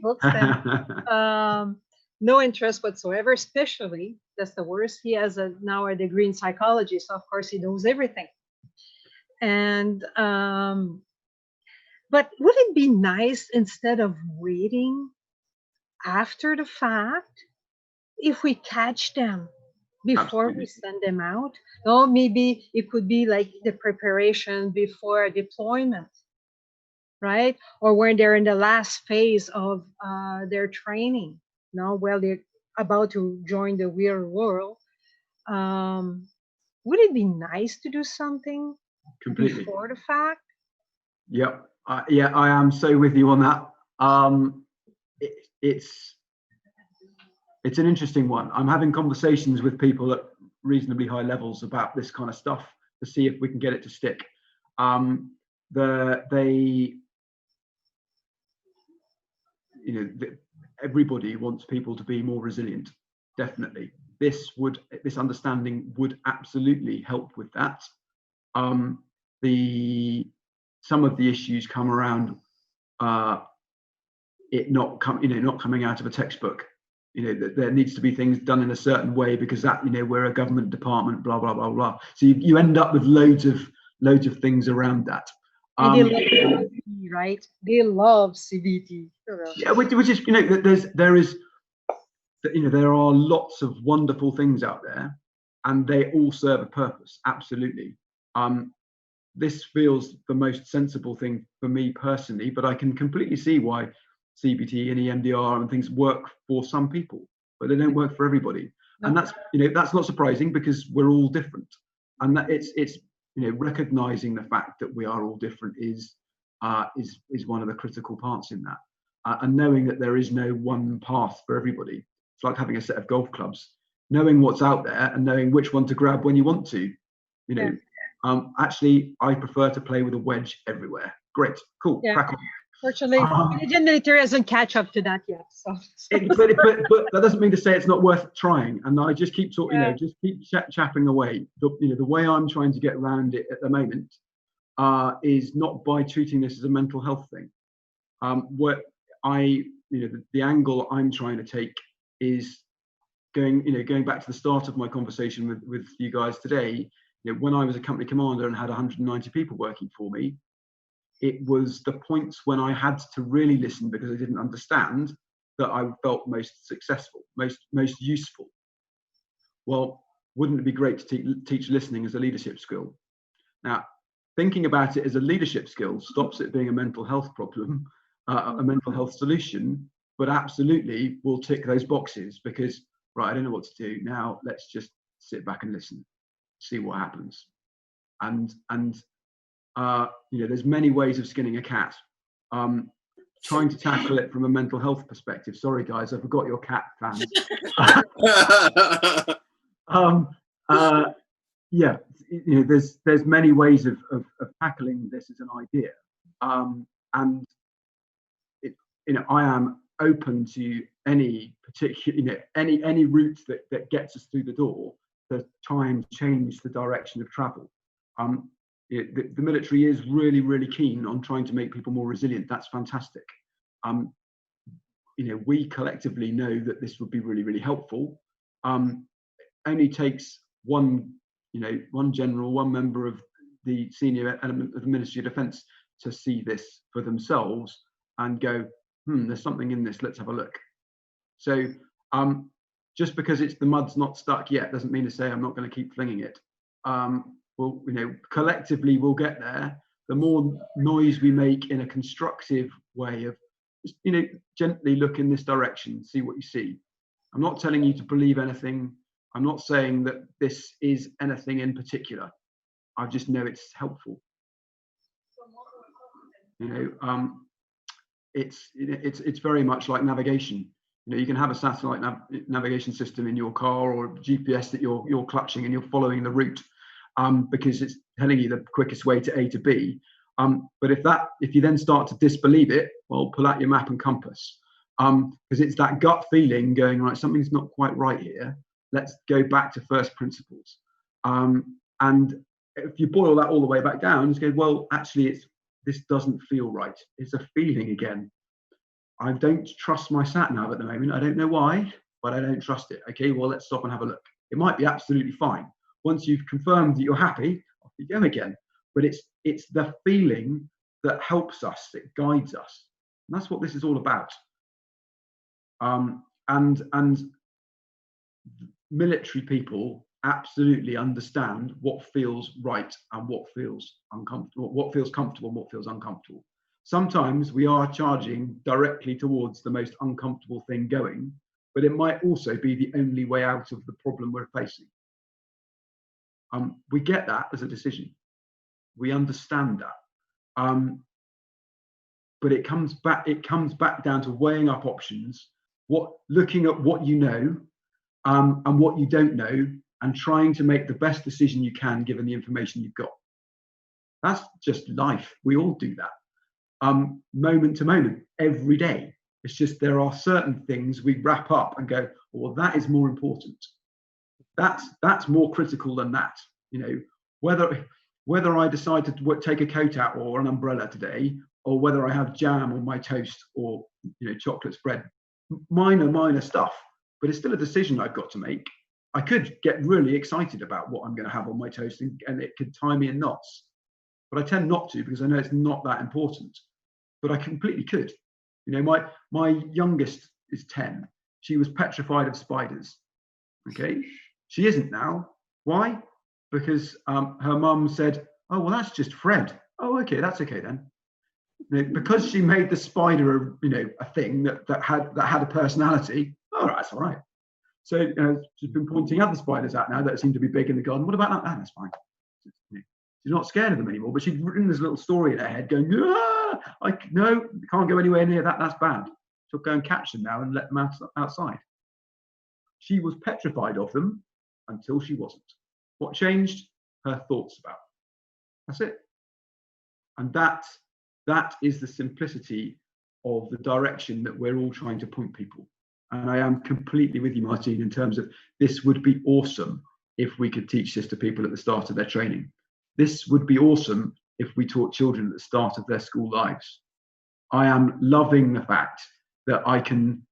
books. And no interest whatsoever, especially, that's the worst. He has now a degree in psychology, so of course he knows everything. And but would it be nice, instead of waiting after the fact, if we catch them before Absolutely. we send them out? No, maybe it could be like the preparation before a deployment, right? Or when they're in the last phase of their training, now while they're about to join the real world. Would it be nice to do something Completely. before the fact? Yep. Yeah, I am so with you on that. It's an interesting one. I'm having conversations with people at reasonably high levels about this kind of stuff to see if we can get it to stick. Everybody wants people to be more resilient. Definitely, this understanding would absolutely help with that. Some of the issues come around it not coming out of a textbook. That there needs to be things done in a certain way because that we're a government department, blah blah blah blah. So you end up with loads of things around that. And they love CBT, right? They love CBT. Yeah, which is there are lots of wonderful things out there, and they all serve a purpose. Absolutely. This feels the most sensible thing for me personally, but I can completely see why CBT and EMDR and things work for some people, but they don't work for everybody. No. And that's not surprising because we're all different. And that it's recognizing the fact that we are all different is one of the critical parts in that. And knowing that there is no one path for everybody. It's like having a set of golf clubs, knowing what's out there and knowing which one to grab when you want to. Yeah. Actually, I prefer to play with a wedge everywhere. Great, cool, crack on. Fortunately, Canadian military hasn't catch up to that yet. So. But that doesn't mean to say it's not worth trying. And I just keep talking, just keep chapping away. The way I'm trying to get around it at the moment is not by treating this as a mental health thing. The angle I'm trying to take is going back to the start of my conversation with you guys today. When I was a company commander and had 190 people working for me, it was the points when I had to really listen because I didn't understand that I felt most successful, most useful. Well, wouldn't it be great to teach listening as a leadership skill? Now, thinking about it as a leadership skill stops it being a mental health problem, a mental health solution, but absolutely will tick those boxes because, right, I don't know what to do. Now let's just sit back and listen, see what happens. And there's many ways of skinning a cat. Trying to tackle it from a mental health perspective. Sorry, guys, I forgot your cat fans. There's many ways of tackling this as an idea, and I am open to any particular, any route that gets us through the door to try and change the direction of travel. The military is really, really keen on trying to make people more resilient. That's fantastic. We collectively know that this would be really, really helpful. Only takes one general, one member of the senior element of the Ministry of Defence to see this for themselves and go, there's something in this, let's have a look. So just because the mud's not stuck yet doesn't mean to say I'm not going to keep flinging it. Collectively we'll get there. The more noise we make in a constructive way of just, gently look in this direction, see what you see. I'm not telling you to believe anything. I'm not saying that this is anything in particular. I just know it's helpful. It's very much like navigation. You can have a satellite navigation system in your car or GPS that you're clutching and you're following the route. Because it's telling you the quickest way to A to B. But if you then start to disbelieve it, well, pull out your map and compass. Because it's that gut feeling going, right, something's not quite right here. Let's go back to first principles. And if you boil that all the way back down, just go, well, actually, this doesn't feel right. It's a feeling again. I don't trust my sat nav at the moment. I don't know why, but I don't trust it. Okay, well, let's stop and have a look. It might be absolutely fine. Once you've confirmed that you're happy, off you go again. But it's the feeling that helps us, that guides us. And that's what this is all about. And military people absolutely understand what feels right and what feels uncomfortable, what feels comfortable and what feels uncomfortable. Sometimes we are charging directly towards the most uncomfortable thing going, but it might also be the only way out of the problem we're facing. We get that as a decision. We understand that. But it comes back down to weighing up options, looking at what you know and what you don't know, and trying to make the best decision you can given the information you've got. That's just life. We all do that. Moment to moment, every day. It's just there are certain things we wrap up and go, well, that is more important. That's more critical than that. You know, whether I decide to take a coat out or an umbrella today, or whether I have jam on my toast or chocolate spread, minor stuff, but it's still a decision I've got to make. I could get really excited about what I'm going to have on my toast, and it could tie me in knots. But I tend not to, because I know it's not that important. But I completely could. My youngest is 10. She was petrified of spiders. Okay, she isn't now. Why? Because her mum said, "Oh, well, that's just Fred." Oh, okay, that's okay then. Because she made the spider, a thing that had a personality. Oh, that's all right. So she's been pointing other spiders out now that seem to be big in the garden. What about that? That's fine. She's not scared of them anymore, but she'd written this little story in her head going, no, can't go anywhere near that. That's bad. She'll go and catch them now and let them outside. She was petrified of them until she wasn't. What changed? Her thoughts about them. That's it. And that is the simplicity of the direction that we're all trying to point people. And I am completely with you, Martine, in terms of this would be awesome if we could teach this to people at the start of their training. This would be awesome if we taught children at the start of their school lives. I am loving the fact that I can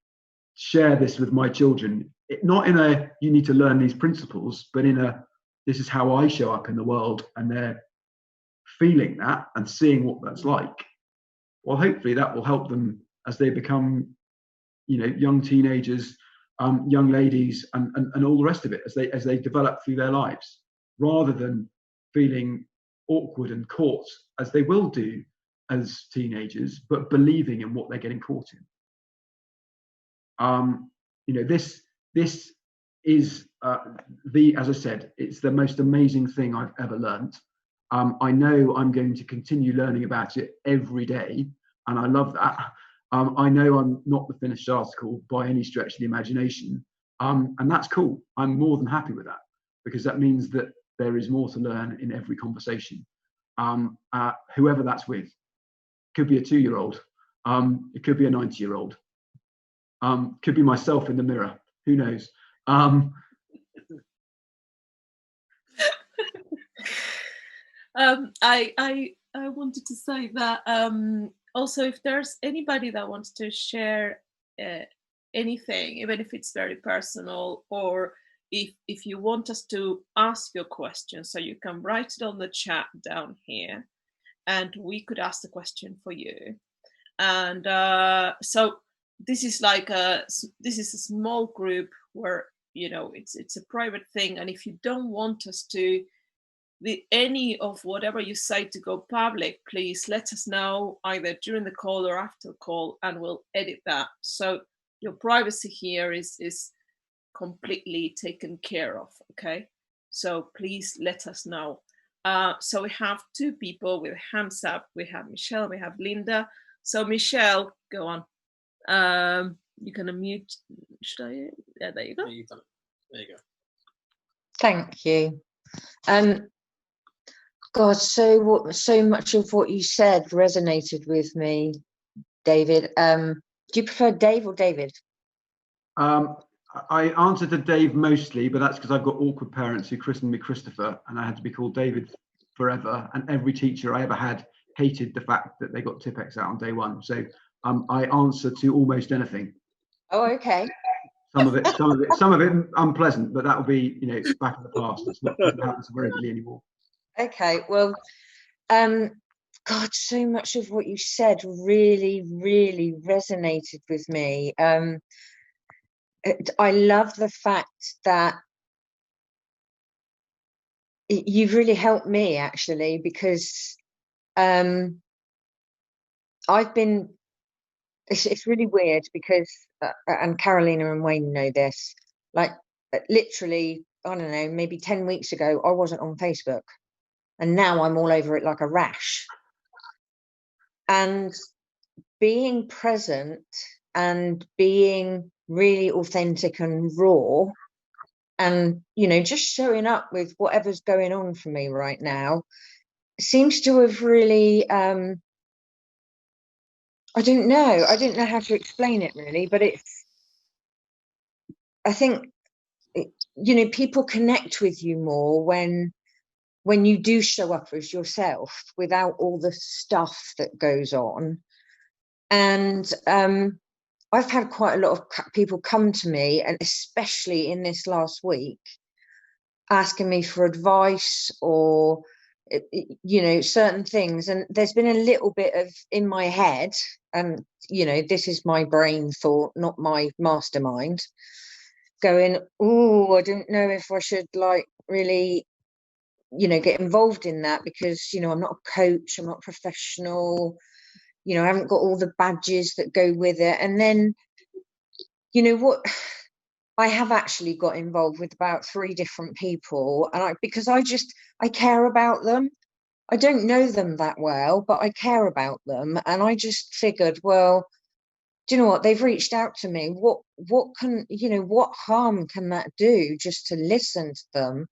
share this with my children, not in a, you need to learn these principles, but in a, this is how I show up in the world, and they're feeling that and seeing what that's like. Well, hopefully that will help them as they become, young teenagers, young ladies, and all the rest of it as they develop through their lives, rather than feeling awkward and caught, as they will do as teenagers, but believing in what they're getting caught in. This is as I said, it's the most amazing thing I've ever learned. I know I'm going to continue learning about it every day, and I love that. I know I'm not the finished article by any stretch of the imagination, and that's cool. I'm more than happy with that, because that means that there is more to learn in every conversation, whoever that's with. It could be a 2-year-old, it could be a 90-year-old, could be myself in the mirror, who knows. I wanted to say that also, if there's anybody that wants to share anything, even if it's very personal, or if you want us to ask your question, so you can write it on the chat down here, and we could ask the question for you. And so this is this is a small group where it's a private thing, and if you don't want us to any of whatever you say to go public, please let us know either during the call or after the call, and we'll edit that. So your privacy here is completely taken care of. Okay, so please let us know. So we have 2 people with hands up. We have Michelle, we have Linda. So Michelle, go on. You can unmute. Should I? Yeah, there you go. There you go. Thank you. God, so much of what you said resonated with me, David. Do you prefer Dave or David? I answer to Dave mostly, but that's because I've got awkward parents who christened me Christopher, and I had to be called David forever, and every teacher I ever had hated the fact that they got Tipp-Ex out on day one. So I answer to almost anything. Oh, okay. Some of it unpleasant, but that'll be, you know, back in the past. It doesn't happen so regularly anymore. Okay, well, God, so much of what you said really, really resonated with me. I love the fact that you've really helped me, actually, because I've been, it's really weird because, and Carolina and Wayne know this, like literally, I don't know, maybe 10 weeks ago, I wasn't on Facebook, and now I'm all over it like a rash. And being present and being really authentic and raw, and, you know, just showing up with whatever's going on for me right now seems to have really, I don't know how to explain it really, but I think, you know, people connect with you more when you do show up as yourself without all the stuff that goes on. And I've had quite a lot of people come to me, and especially in this last week, asking me for advice or, you know, certain things. And there's been a little bit of, in my head, and, you know, this is my brain thought, not my mastermind, going, oh, I don't know if I should, like, really, you know, get involved in that, because, you know, I'm not a coach, I'm not professional, you know, I haven't got all the badges that go with it. And then, you know what, I have actually got involved with about 3 different people, and because I care about them. I don't know them that well, but I care about them, and I just figured, well, do you know what, they've reached out to me, what can, you know, what harm can that do, just to listen to them?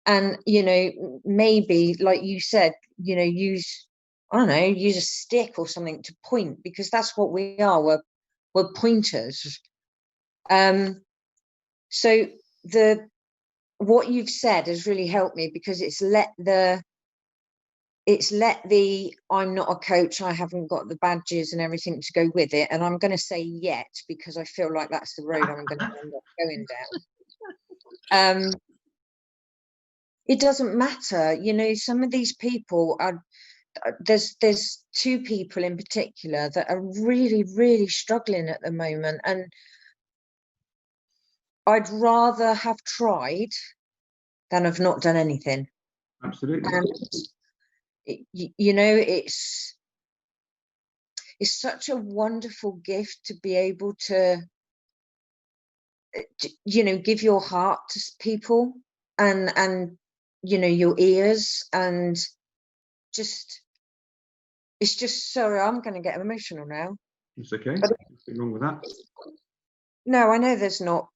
And, you know, maybe, like you said, you know, use a stick or something to point, because that's what we are, we're pointers. So what you've said has really helped me, because it's let the I'm not a coach, I haven't got the badges and everything to go with it, and I'm going to say yet, because I feel like that's the road I'm going to end up going down. It doesn't matter, you know, some of these people are, there's 2 people in particular that are really, really struggling at the moment, and I'd rather have tried than have not done anything. Absolutely. And you know, it's such a wonderful gift to be able to, you know, give your heart to people, and you know, your ears, and just, it's just, sorry, I'm going to get emotional now. It's okay. Nothing wrong with that. No, I know there's not.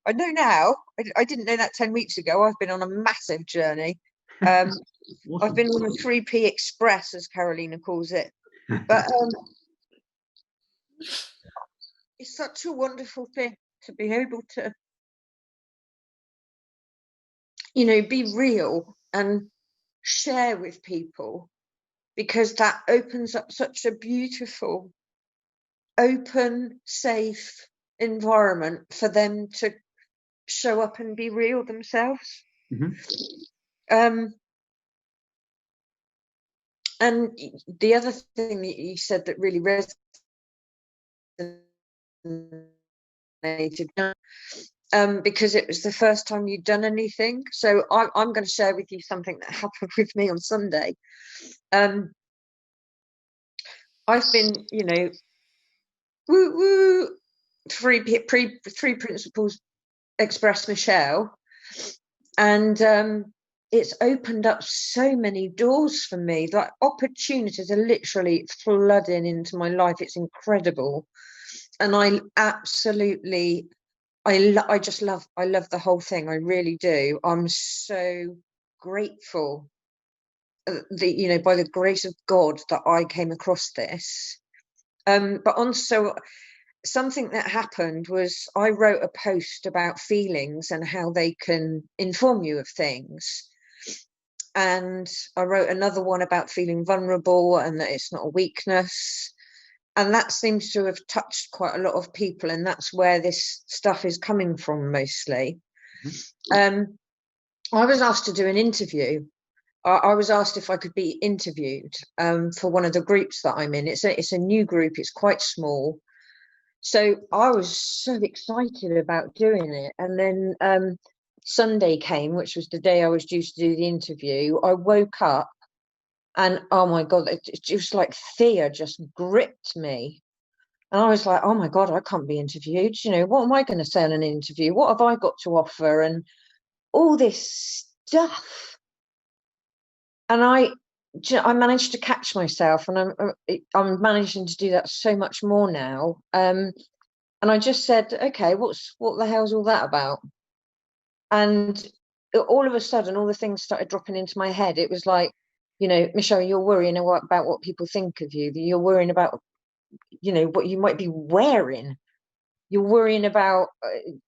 I know now. I didn't know that 10 weeks ago. I've been on a massive journey. I've been on a 3P Express, as Carolina calls it. But it's such a wonderful thing to be able to, you know, be real and share with people, because that opens up such a beautiful, open, safe environment for them to show up and be real themselves. Mm-hmm. And the other thing that you said that really resonated, because it was the first time you'd done anything. So I'm going to share with you something that happened with me on Sunday. I've been, you know, three principles express Michelle, and it's opened up so many doors for me. Like, opportunities are literally flooding into my life. It's incredible, and I absolutely, I love the whole thing. I really do. I'm so grateful that, you know, by the grace of God, that I came across this. But also, something that happened was I wrote a post about feelings and how they can inform you of things. and I wrote another one about feeling vulnerable and that it's not a weakness. And that seems to have touched quite a lot of people, and that's where this stuff is coming from mostly. I was asked to do an interview. I was asked if I could be interviewed for one of the groups that I'm in. It's a new group. It's quite small. So I was so excited about doing it. And then Sunday came, which was the day I was due to do the interview. I woke up and, oh my God, it was like fear just gripped me. And I was like, oh my God, I can't be interviewed. You know, what am I going to say in an interview? What have I got to offer? And all this stuff. And I managed to catch myself, and I'm managing to do that so much more now. And I just said, okay, what the hell's all that about? And all of a sudden, all the things started dropping into my head. It was like, you know, Michelle, you're worrying about what people think of you. You're worrying about, you know, what you might be wearing. You're worrying about,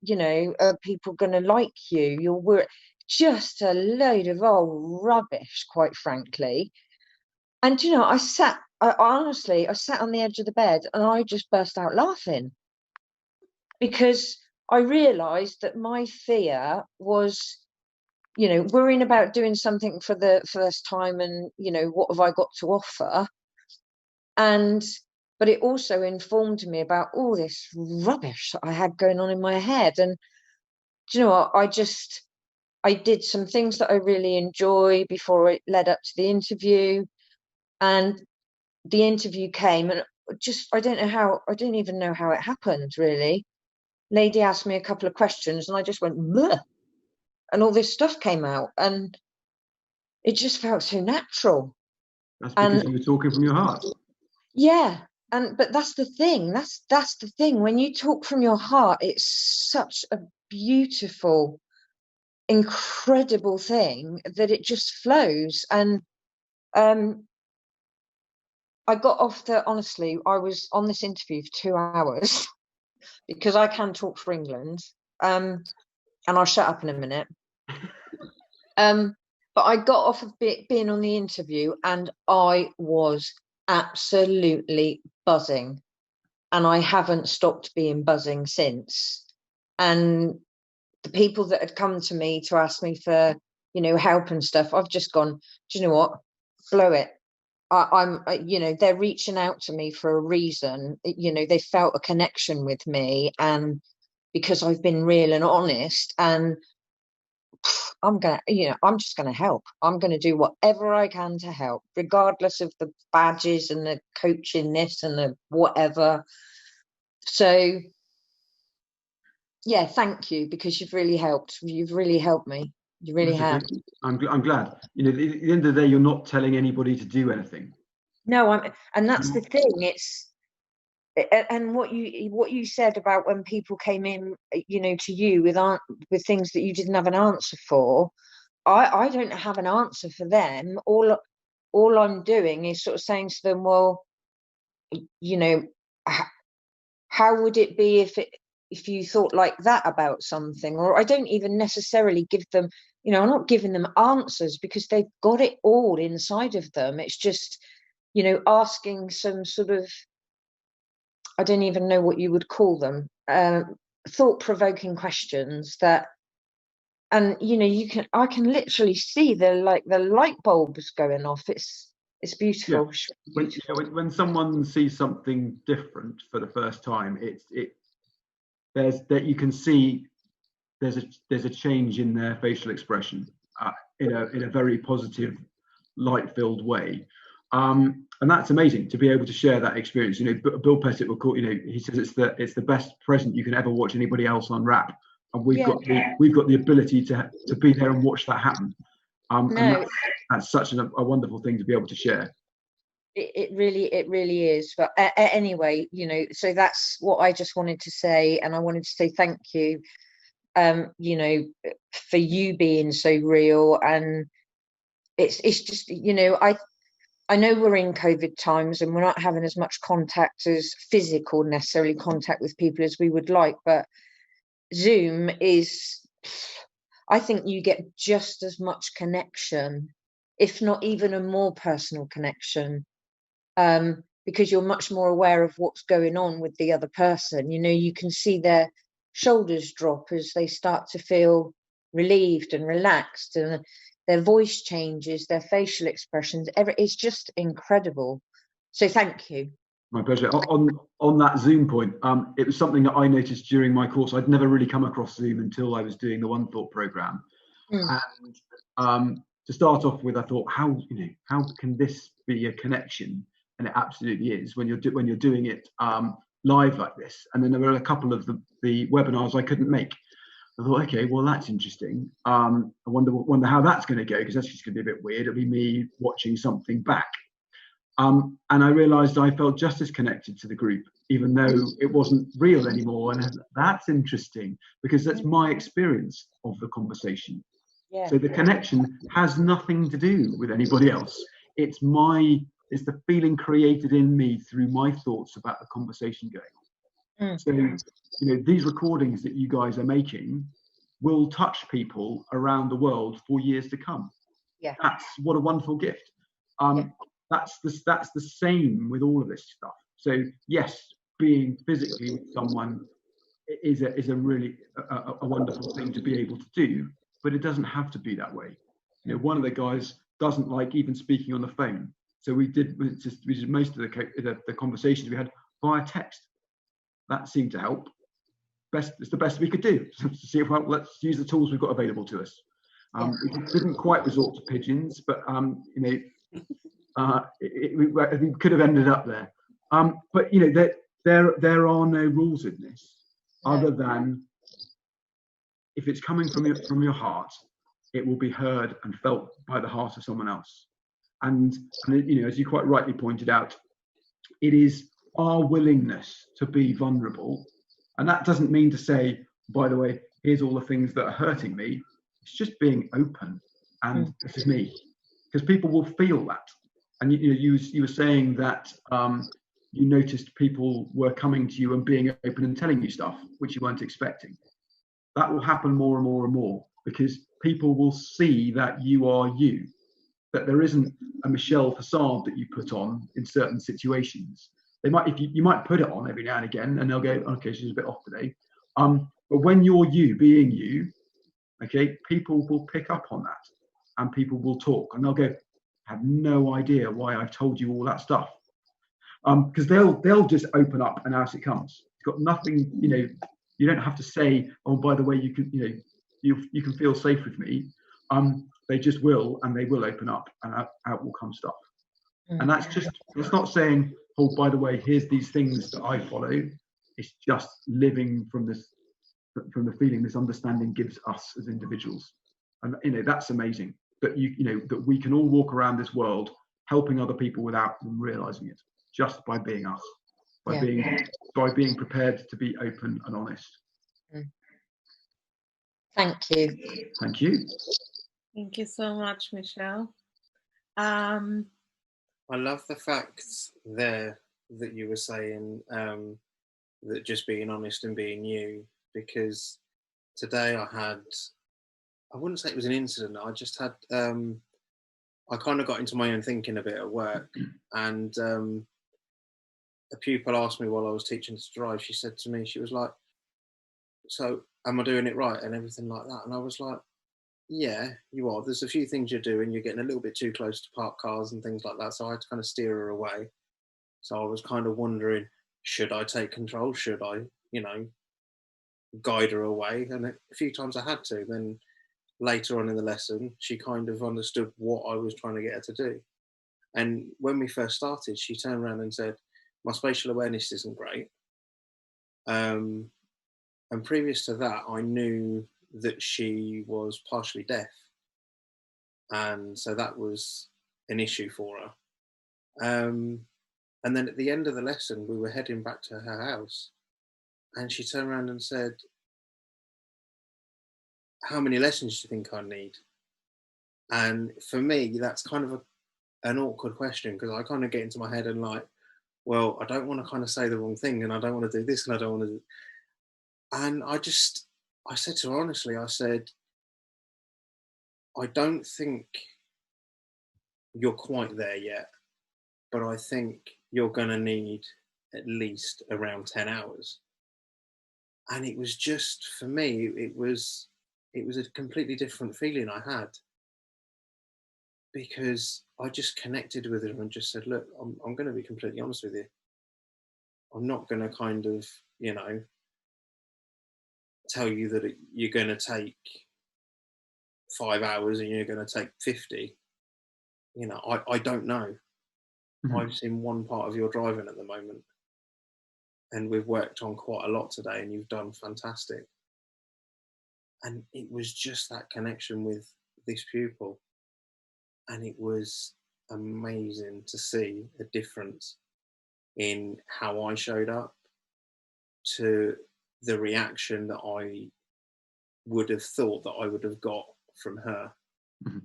you know, are people going to like you? You're worried. Just a load of old rubbish, quite frankly. And, you know, I sat on the edge of the bed and I just burst out laughing, because I realised that my fear was, you know, worrying about doing something for the first time and, you know, what have I got to offer? But it also informed me about all this rubbish that I had going on in my head. And, do you know what, I did some things that I really enjoy before it led up to the interview. And the interview came, and I didn't even know how it happened, really. Lady asked me a couple of questions and I just went, bleh, and all this stuff came out, and it just felt so natural. That's because you were talking from your heart. Yeah. But that's the thing. That's the thing. When you talk from your heart, it's such a beautiful, incredible thing that it just flows. And I got off honestly, I was on this interview for 2 hours because I can talk for England. And I'll shut up in a minute. But I got off of being on the interview and I was absolutely buzzing. And I haven't stopped being buzzing since. And the people that had come to me to ask me for, you know, help and stuff, I've just gone, do you know what? Blow it. You know, they're reaching out to me for a reason. You know, they felt a connection with me, and because I've been real and honest, and I'm just gonna help. I'm gonna do whatever I can to help, regardless of the badges and the coaching this and the whatever. So yeah, thank you, because you've really helped. You've really helped me. You really have. Okay. I'm glad. You know, at the end of the day, you're not telling anybody to do anything. No, and that's the thing. And what you said about when people came in, you know, to you with things that you didn't have an answer for. I don't have an answer for them. All I'm doing is sort of saying to them, well, you know, how would it be if you thought like that about something? Or I don't even necessarily give them, you know, I'm not giving them answers because they've got it all inside of them. It's just, you know, asking some sort of, I don't even know what you would call them, thought-provoking questions that, and you know, I can literally see the light bulbs going off. It's beautiful. Yeah. When someone sees something different for the first time, there's that you can see there's a change in their facial expression in a very positive, light-filled way. And that's amazing to be able to share that experience. You know, Bill Pettit will call. You know, he says it's the best present you can ever watch anybody else unwrap, and we've got the ability to be there and watch that happen. And that's such a wonderful thing to be able to share. It really is. But anyway, you know, so that's what I just wanted to say, and I wanted to say thank you. You know, for you being so real, and it's just, you know, I know we're in COVID times and we're not having as much contact as physical necessarily contact with people as we would like, but Zoom is, I think you get just as much connection if not even a more personal connection, because you're much more aware of what's going on with the other person. You know, you can see their shoulders drop as they start to feel relieved and relaxed, and their voice changes, their facial expressions. It's just incredible. So thank you. My pleasure. On that Zoom point, it was something that I noticed during my course. I'd never really come across Zoom until I was doing the One Thought program. And to start off with, I thought, how can this be a connection? And it absolutely is when you're doing it live like this. And then there were a couple of the webinars I couldn't make. I thought, okay, well, that's interesting. I wonder how that's going to go, because that's just going to be a bit weird. It'll be me watching something back. And I realized I felt just as connected to the group, even though it wasn't real anymore. And that's interesting, because that's my experience of the conversation. Yeah. So the connection has nothing to do with anybody else. It's the feeling created in me through my thoughts about the conversation going on. So, these recordings that you guys are making will touch people around the world for years to come. Yeah. That's what a wonderful gift. That's the same with all of this stuff. So yes, being physically with someone is a really a wonderful thing to be able to do, but it doesn't have to be that way. One of the guys doesn't like even speaking on the phone, so we did most of the conversations we had via text. That seemed to help. It's the best we could do. To see if, well, let's use the tools we've got available to us. We didn't quite resort to pigeons, but we could have ended up there. But there are no rules in this, other than if it's coming from your heart, it will be heard and felt by the heart of someone else. And as you quite rightly pointed out, it is our willingness to be vulnerable. And that doesn't mean to say, by the way, here's all the things that are hurting me. It's just being open, and this is me, because people will feel that. And you were saying that you noticed people were coming to you and being open and telling you stuff which you weren't expecting. That will happen more and more and more, because people will see that you are you, that there isn't a Michelle facade that you put on in certain situations. They might, you might put it on every now and again, and they'll go, okay, she's a bit off today. But when you're you, being you, okay, people will pick up on that, and people will talk, and they'll go, I have no idea why I've told you all that stuff, because they'll just open up and out it comes. It's got nothing, you don't have to say, oh, by the way, you can feel safe with me. They just will, and they will open up, and out will come stuff. And that's just, it's not saying, oh, by the way, here's these things that I follow. It's just living from the feeling this understanding gives us as individuals. And that's amazing, that that we can all walk around this world helping other people without them realizing it, just by being us, by being prepared to be open and honest. Thank you. Thank you. Thank you so much, Michelle. I love the fact there that you were saying that just being honest and being you, because today I wouldn't say it was an incident, I just had, I kind of got into my own thinking a bit at work, and a pupil asked me while I was teaching to drive, she said to me, she was like, so am I doing it right and everything like that? And I was like, yeah, you are. There's a few things you're doing. You're getting a little bit too close to parked cars and things like that. So I had to kind of steer her away. So I was kind of wondering, should I take control? Should I, guide her away? And a few times I had to. Then later on in the lesson, she kind of understood what I was trying to get her to do. And when we first started, she turned around and said, my spatial awareness isn't great. And previous to that, I knew that she was partially deaf, and so that was an issue for her. And then at the end of the lesson, we were heading back to her house, and she turned around and said, how many lessons do you think I need? And for me, that's kind of an awkward question, because I kind of get into my head and like, well, I don't want to kind of say the wrong thing, and I don't want to do this, and I don't want to do... And I said to her honestly, I said, I don't think you're quite there yet, but I think you're going to need at least around 10 hours. And it was just, for me, it was a completely different feeling I had, because I just connected with him and just said, look, I'm going to be completely honest with you. I'm not going to kind of, you know, tell you that you're going to take 5 hours and you're going to take 50. You know, I don't know. Mhm. I've seen one part of your driving at the moment, and we've worked on quite a lot today, and you've done fantastic. And it was just that connection with this pupil, and it was amazing to see a difference in how I showed up to the reaction that I would have thought that I would have got from her. Mhm.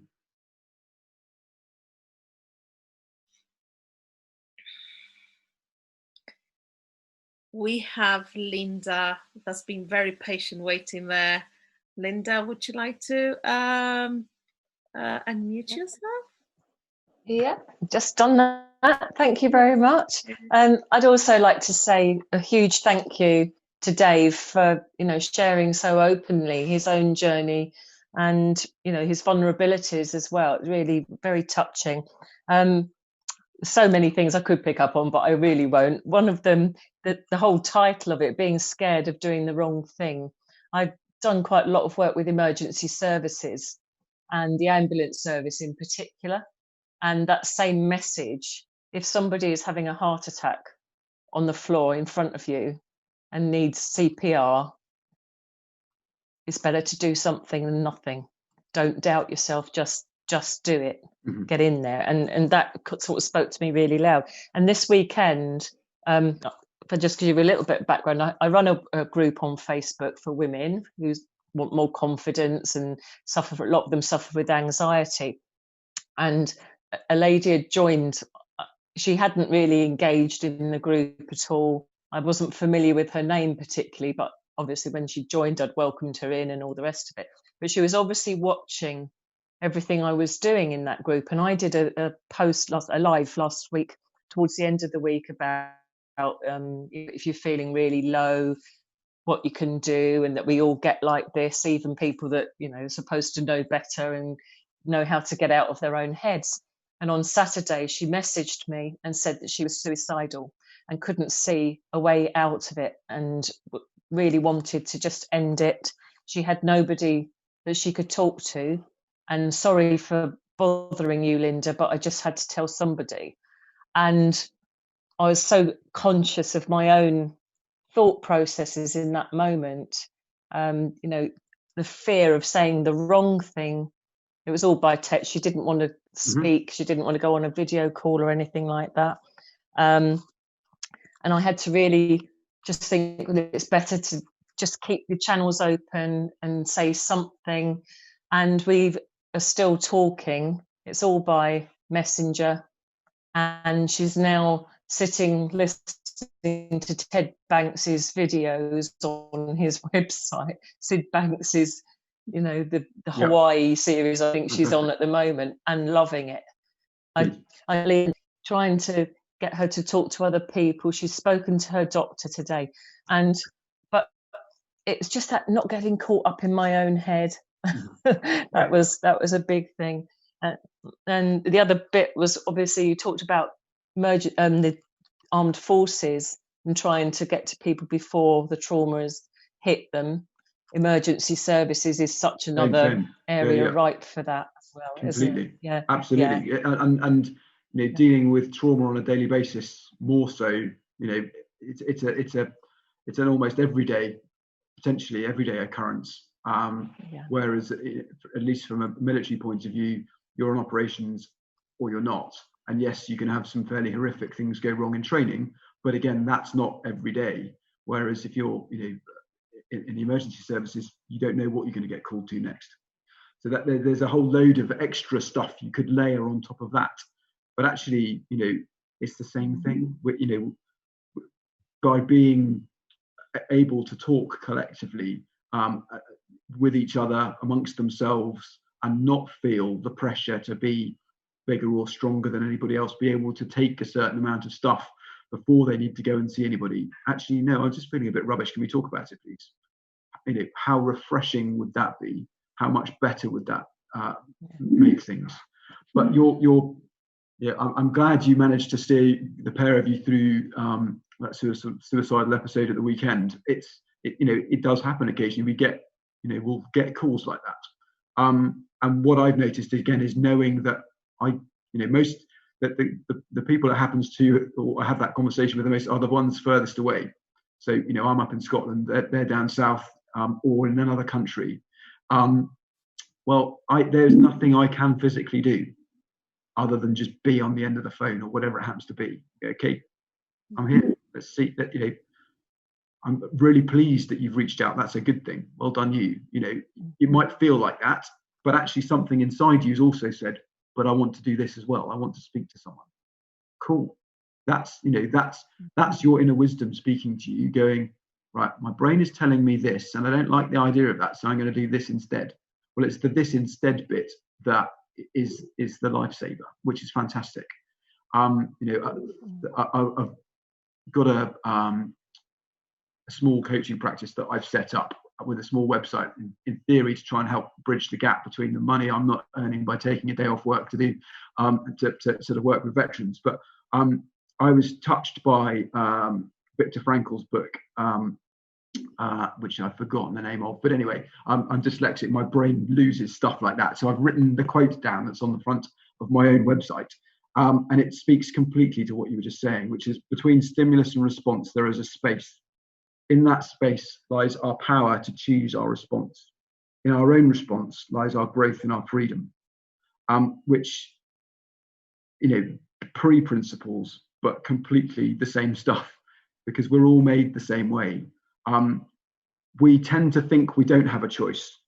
We have Linda that's been very patient waiting there. Linda, would you like to unmute yourself? Yeah, just done that. Thank you very much. I'd also like to say a huge thank you to Dave for, you know, sharing so openly his own journey and, you know, his vulnerabilities as well. It's really very touching. So many things I could pick up on, but I really won't. One of them, the whole title of it, being scared of doing the wrong thing. I've done quite a lot of work with emergency services and the ambulance service in particular. And that same message, if somebody is having a heart attack on the floor in front of you and needs CPR, it's better to do something than nothing. Don't doubt yourself, just do it. Mhm. Get in there. And that sort of spoke to me really loud. And this weekend, if I just give you a little bit of background, I run a group on Facebook for women who want more confidence and a lot of them suffer with anxiety. And a lady had joined. She hadn't really engaged in the group at all. I wasn't familiar with her name particularly, but obviously when she joined, I'd welcomed her in and all the rest of it. But she was obviously watching everything I was doing in that group. And I did a live last week, towards the end of the week, about if you're feeling really low, what you can do, and that we all get like this, even people that, you know, are supposed to know better and know how to get out of their own heads. And on Saturday, she messaged me and said that she was suicidal and couldn't see a way out of it and really wanted to just end it. She had nobody that she could talk to. And sorry for bothering you, Linda, but I just had to tell somebody. And I was so conscious of my own thought processes in that moment. You know, the fear of saying the wrong thing. It was all by text. She didn't want to speak. She didn't want to go on a video call or anything like that. And I had to really just think that it's better to just keep the channels open and say something. And we are still talking. It's all by messenger. And she's now sitting listening to Ted Banks's videos on his website. Sid Banks's, you know, the Hawaii series, I think she's on at the moment, and loving it. I'm trying to get her to talk to other people. She's spoken to her doctor today, but it's just that not getting caught up in my own head. that was a big thing. And the other bit was, obviously, you talked about the armed forces and trying to get to people before the trauma has hit them. Emergency services is such another area ripe for that as well. Completely. Isn't it? Yeah, absolutely. Yeah. And you know, dealing with trauma on a daily basis, more so, you know, it's an almost potentially everyday occurrence. Whereas, at least from a military point of view, you're on operations or you're not. And yes, you can have some fairly horrific things go wrong in training, but again, that's not every day. Whereas if you're, you know, in the emergency services, you don't know what you're going to get called to next. So that there's a whole load of extra stuff you could layer on top of that. But actually, you know, it's the same thing. You know, by being able to talk collectively with each other, amongst themselves, and not feel the pressure to be bigger or stronger than anybody else, be able to take a certain amount of stuff before they need to go and see anybody. Actually, no, I'm just feeling a bit rubbish. Can we talk about it, please? You know, how refreshing would that be? How much better would that make things? But yeah, I'm glad you managed to steer the pair of you through that suicidal episode at the weekend. You know, it does happen occasionally. We'll get calls like that. And what I've noticed again is knowing that the people it happens to, or I have that conversation with the most, are the ones furthest away. So, you know, I'm up in Scotland, they're down south, or in another country. Well, there's nothing I can physically do other than just be on the end of the phone or whatever it happens to be. Okay, I'm here. Let's see that. You know, I'm really pleased that you've reached out. That's a good thing. Well done, you. You know, it might feel like that, but actually something inside you's also said, but I want to do this as well. I want to speak to someone. Cool. That's your inner wisdom speaking to you, going, right, my brain is telling me this, and I don't like the idea of that, so I'm going to do this instead. Well, it's the this instead bit that is the lifesaver, which is fantastic. You know, I've got a small coaching practice that I've set up with a small website in theory to try and help bridge the gap between the money I'm not earning by taking a day off work to do to sort of work with veterans. But I was touched by Viktor Frankl's book, which I've forgotten the name of, but anyway, I'm dyslexic, my brain loses stuff like that, so I've written the quote down that's on the front of my own website, and it speaks completely to what you were just saying, which is, between stimulus and response there is a space. In that space lies our power to choose our response. In our own response lies our growth and our freedom, which, you know, pre-principles, but completely the same stuff, because we're all made the same way. We tend to think we don't have a choice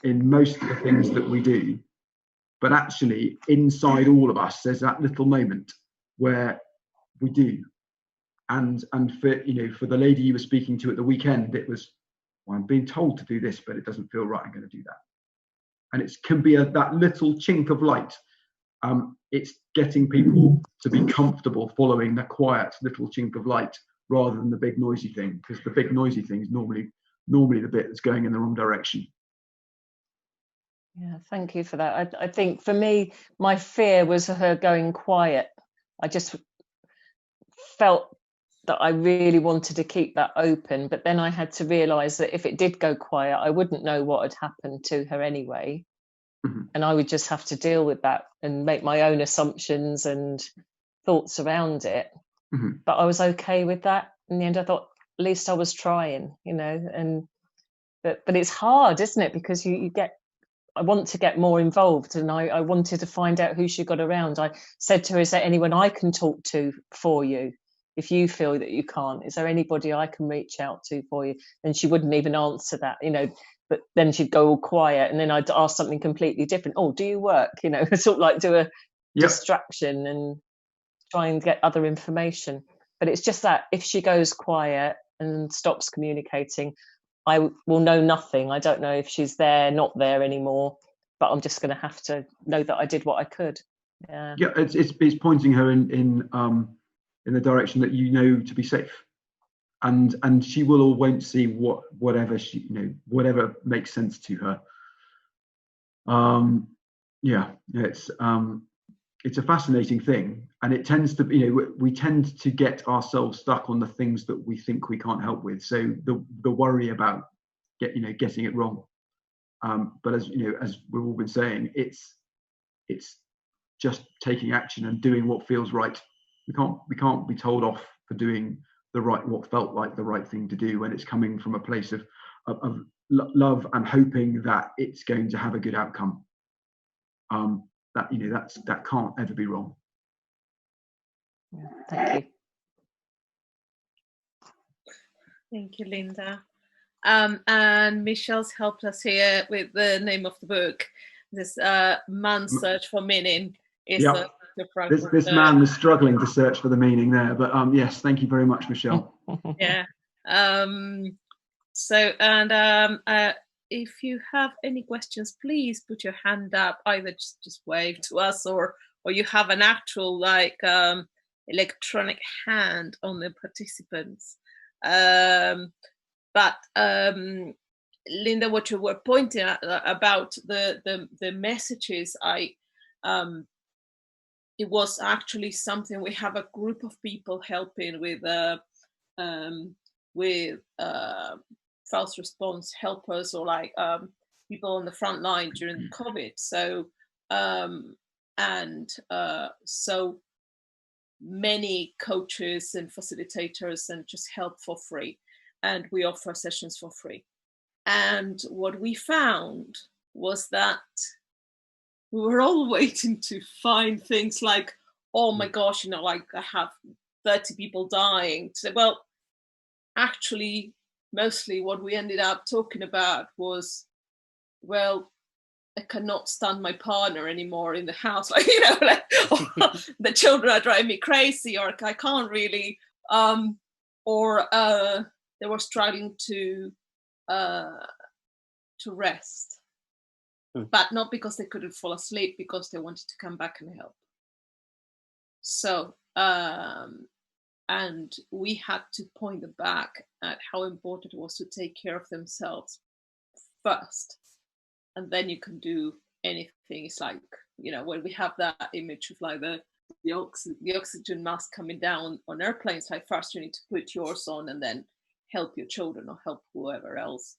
in most of the things that we do, but actually inside all of us there's that little moment where we do. And for the lady you were speaking to at the weekend, it was, well, I'm being told to do this, but it doesn't feel right, I'm going to do that. And it can be that little chink of light. It's getting people to be comfortable following the quiet little chink of light rather than the big noisy thing, because the big noisy thing is normally the bit that's going in the wrong direction. Yeah, thank you for that. I think for me, my fear was her going quiet. I just felt that I really wanted to keep that open, but then I had to realise that if it did go quiet, I wouldn't know what had happened to her anyway. Mm-hmm. And I would just have to deal with that and make my own assumptions and thoughts around it. Mm-hmm. But I was okay with that. In the end, I thought, at least I was trying, you know. But it's hard, isn't it? Because I want to get more involved, and I wanted to find out who she got around. I said to her, is there anyone I can talk to for you if you feel that you can't? Is there anybody I can reach out to for you? And she wouldn't even answer that, you know. But then she'd go all quiet, and then I'd ask something completely different. Oh, do you work? You know, sort of like do a distraction and try and get other information. But it's just that if she goes quiet and stops communicating, I will know nothing. I don't know if she's there, not there anymore, but I'm just going to have to know that I did what I could. Yeah, it's pointing her in the direction that you know to be safe, and she will or won't see whatever she, you know, whatever makes sense to her. It's a fascinating thing, and it tends to, you know, we tend to get ourselves stuck on the things that we think we can't help with. So the worry about getting it wrong. But as you know, as we've all been saying, it's just taking action and doing what feels right. We can't be told off for doing what felt like the right thing to do when it's coming from a place of love and hoping that it's going to have a good outcome. That can't ever be wrong. Yeah, thank you. Thank you, Linda. And Michelle's helped us here with the name of the book. This Man's Search for Meaning. Is this man was struggling to search for the meaning there, but yes, thank you very much, Michelle. Yeah. if you have any questions, please put your hand up. Either just wave to us, or you have an actual like electronic hand on the participants. But Linda, what you were pointing at about the messages, it was actually something we have a group of people helping with false response helpers, or like people on the front line during COVID. So so many coaches and facilitators and just help for free, and we offer sessions for free. And what we found was that we were all waiting to find things like, oh my gosh, like I have 30 people dying. So, well, actually, mostly what we ended up talking about was, well, I cannot stand my partner anymore in the house. Like, like the children are driving me crazy, or I can't really, or they were struggling to rest, but not because they couldn't fall asleep, because they wanted to come back and help. So, and we had to point them back at how important it was to take care of themselves first, and then you can do anything. It's like, when we have that image of like the oxygen mask coming down on airplanes, like first you need to put yours on and then help your children or help whoever else.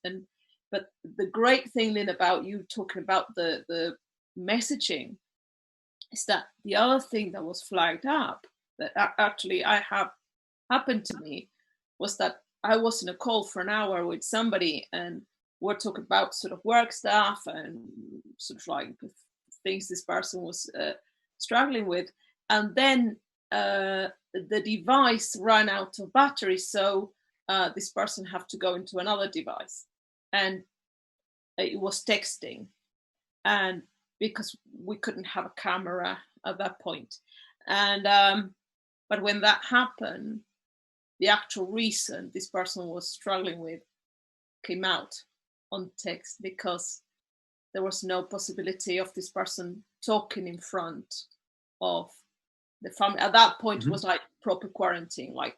But the great thing, Lynn, about you talking about the messaging is that the other thing that was flagged up that actually happened to me was that I was in a call for an hour with somebody, and we're talking about sort of work stuff and sort of like things this person was struggling with. And then the device ran out of battery, so this person had to go into another device, and it was texting, and because we couldn't have a camera at that point. And but when that happened, the actual reason this person was struggling with came out on text, because there was no possibility of this person talking in front of the family. At that point, it was like proper quarantine, like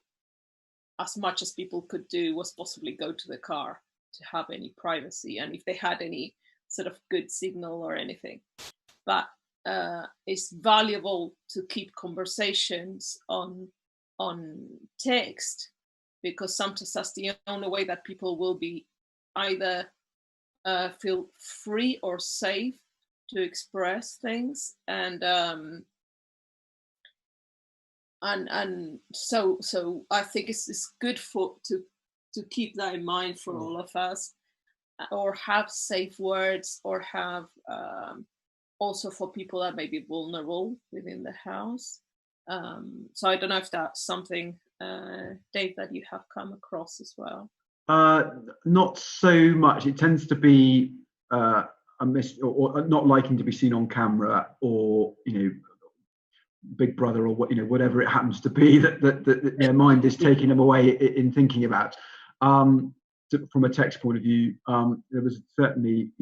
as much as people could do was possibly go to the car to have any privacy, and if they had any sort of good signal or anything. But it's valuable to keep conversations on text, because sometimes that's the only way that people will be either feel free or safe to express things. And so I think it's good to keep that in mind for all of us, or have safe words, or have also for people that may be vulnerable within the house. So I don't know if that's something, Dave, that you have come across as well. Not so much. It tends to be a or not liking to be seen on camera, or Big Brother, or whatever it happens to be that their mind is taking them away in thinking about. From a text point of view, there was certainly,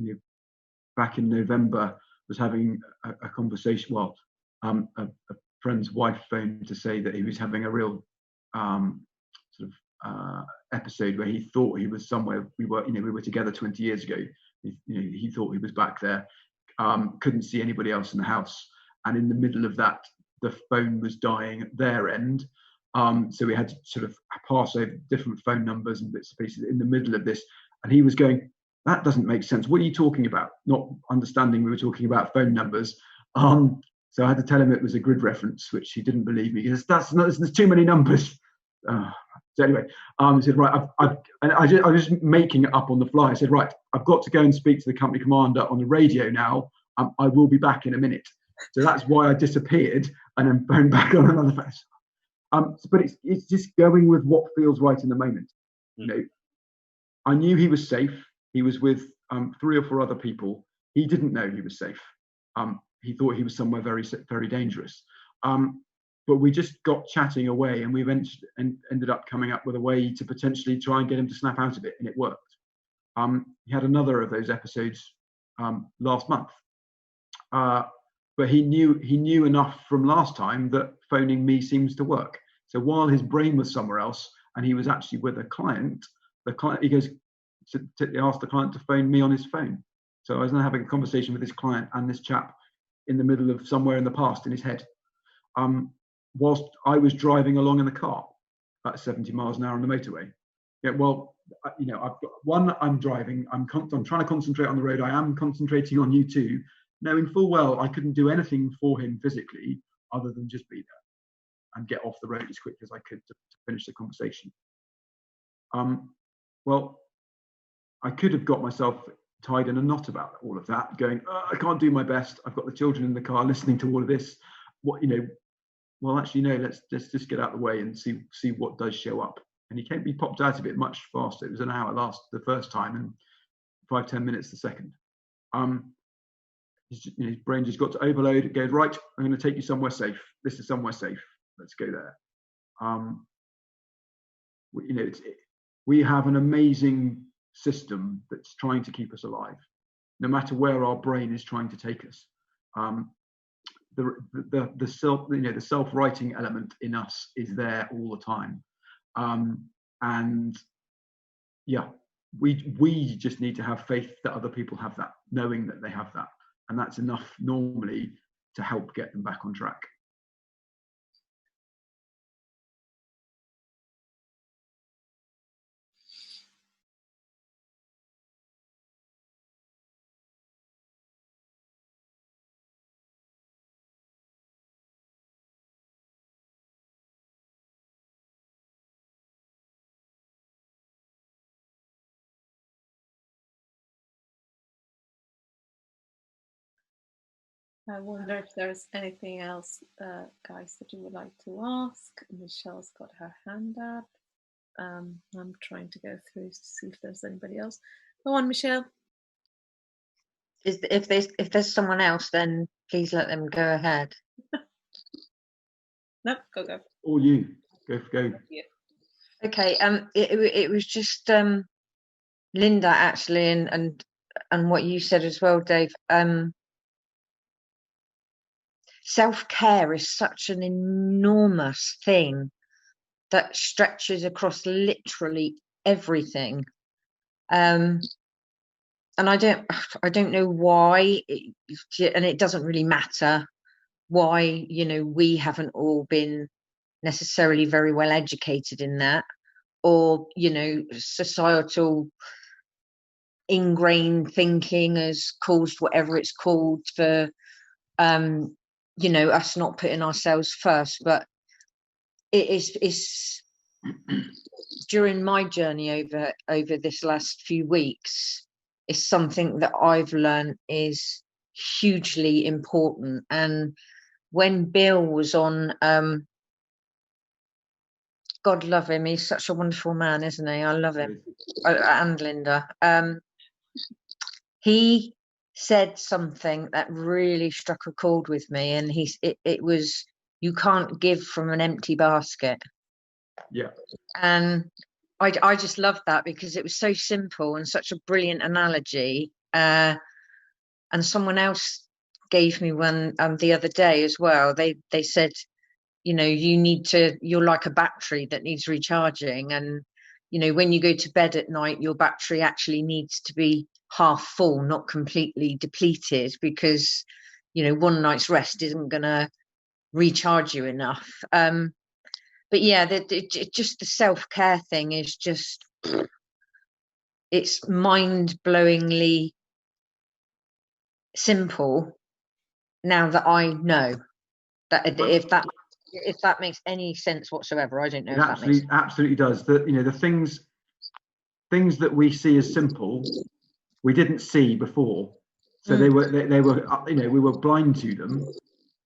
back in November, was having a conversation. Well, a friend's wife phoned to say that he was having a real sort of episode where he thought he was somewhere. We were together 20 years ago. He thought he was back there. Couldn't see anybody else in the house, and in the middle of that, the phone was dying at their end. So we had to sort of pass over different phone numbers and bits and pieces in the middle of this. And he was going, that doesn't make sense. What are you talking about? Not understanding we were talking about phone numbers. So I had to tell him it was a grid reference, which he didn't believe me. He says, there's too many numbers. So anyway, I said, right, I was just making it up on the fly. I said, right, I've got to go and speak to the company commander on the radio now. I will be back in a minute. So that's why I disappeared and then phoned back on another phone. But it's just going with what feels right in the moment. I knew he was safe. He was with 3 or 4 other people. He didn't know he was safe. He thought he was somewhere very, very dangerous. But we just got chatting away, and we ended up coming up with a way to potentially try and get him to snap out of it, and it worked. He had another of those episodes last month, but he knew enough from last time that phoning me seems to work. So while his brain was somewhere else and he was actually with a client, he goes to ask the client to phone me on his phone. So I was now having a conversation with this client and this chap in the middle of somewhere in the past in his head, whilst I was driving along in the car at 70 miles an hour on the motorway. Yeah, well, I've got one, I'm driving, I'm trying to concentrate on the road. I am concentrating on you too, knowing full well I couldn't do anything for him physically other than just be there and get off the road as quick as I could to finish the conversation. Well, I could have got myself tied in a knot about all of that, going, I can't do my best. I've got the children in the car listening to all of this. Well, actually, no, let's just get out of the way and see what does show up. And he popped out of it much faster. It was an hour the first time and 5-10 minutes the second. His brain just got to overload. It goes, right, I'm going to take you somewhere safe. This is somewhere safe. Let's go there. We have an amazing system that's trying to keep us alive, no matter where our brain is trying to take us. The self-writing element in us is there all the time, and yeah, we just need to have faith that other people have that, knowing that they have that, and that's enough normally to help get them back on track. I wonder if there's anything else, guys, that you would like to ask. Michelle's got her hand up. I'm trying to go through to see if there's anybody else. Go on, Michelle. If there's someone else, then please let them go ahead. No, go. Or you, go. Yeah. Okay. It was just Linda actually, and what you said as well, Dave. Self-care is such an enormous thing that stretches across literally everything. And I don't know why, and it doesn't really matter why, we haven't all been necessarily very well educated in that, or, societal ingrained thinking has caused whatever it's called for, us not putting ourselves first. But it's during my journey over this last few weeks, is something that I've learned is hugely important. And when Bill was on, God love him, he's such a wonderful man, isn't he? I love him. And Linda. He said something that really struck a chord with me, and it was, you can't give from an empty basket. Yeah. And I just loved that, because it was so simple and such a brilliant analogy. And someone else gave me one the other day as well. They said, you're like a battery that needs recharging, and when you go to bed at night, your battery actually needs to be half full, not completely depleted, because one night's rest isn't going to recharge you enough. But yeah, just the self-care thing is just, it's mind-blowingly simple now that I know that. If that makes any sense whatsoever, I don't know. It absolutely does. The things that we see as simple, we didn't see before, so they were we were blind to them.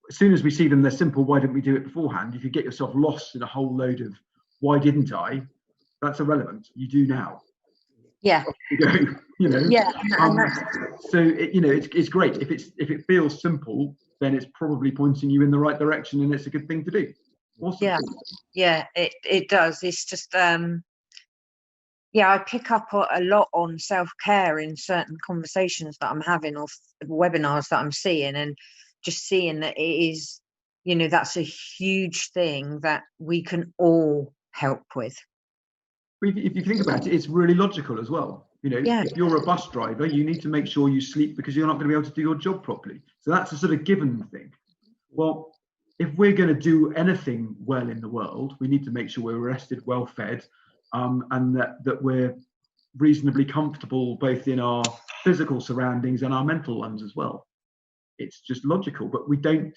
As soon as we see them, they're simple. Why didn't we do it beforehand? You could get yourself lost in a whole load of why didn't I? That's irrelevant. You do now. Yeah. Yeah. So it's great if it feels simple, then it's probably pointing you in the right direction, and it's a good thing to do. Awesome. Yeah, it does. It's just yeah, I pick up a lot on self-care in certain conversations that I'm having, or webinars that I'm seeing, and just seeing that it is, you know, that's a huge thing that we can all help with. If you think about it, it's really logical as well. You know, Yeah. if you're a bus driver, you need to make sure you sleep, because you're not going to be able to do your job properly. So that's a sort of given thing. Well, if we're going to do anything well in the world, we need to make sure we're rested, well fed, and that we're reasonably comfortable both in our physical surroundings and our mental ones as well. It's just logical, but we don't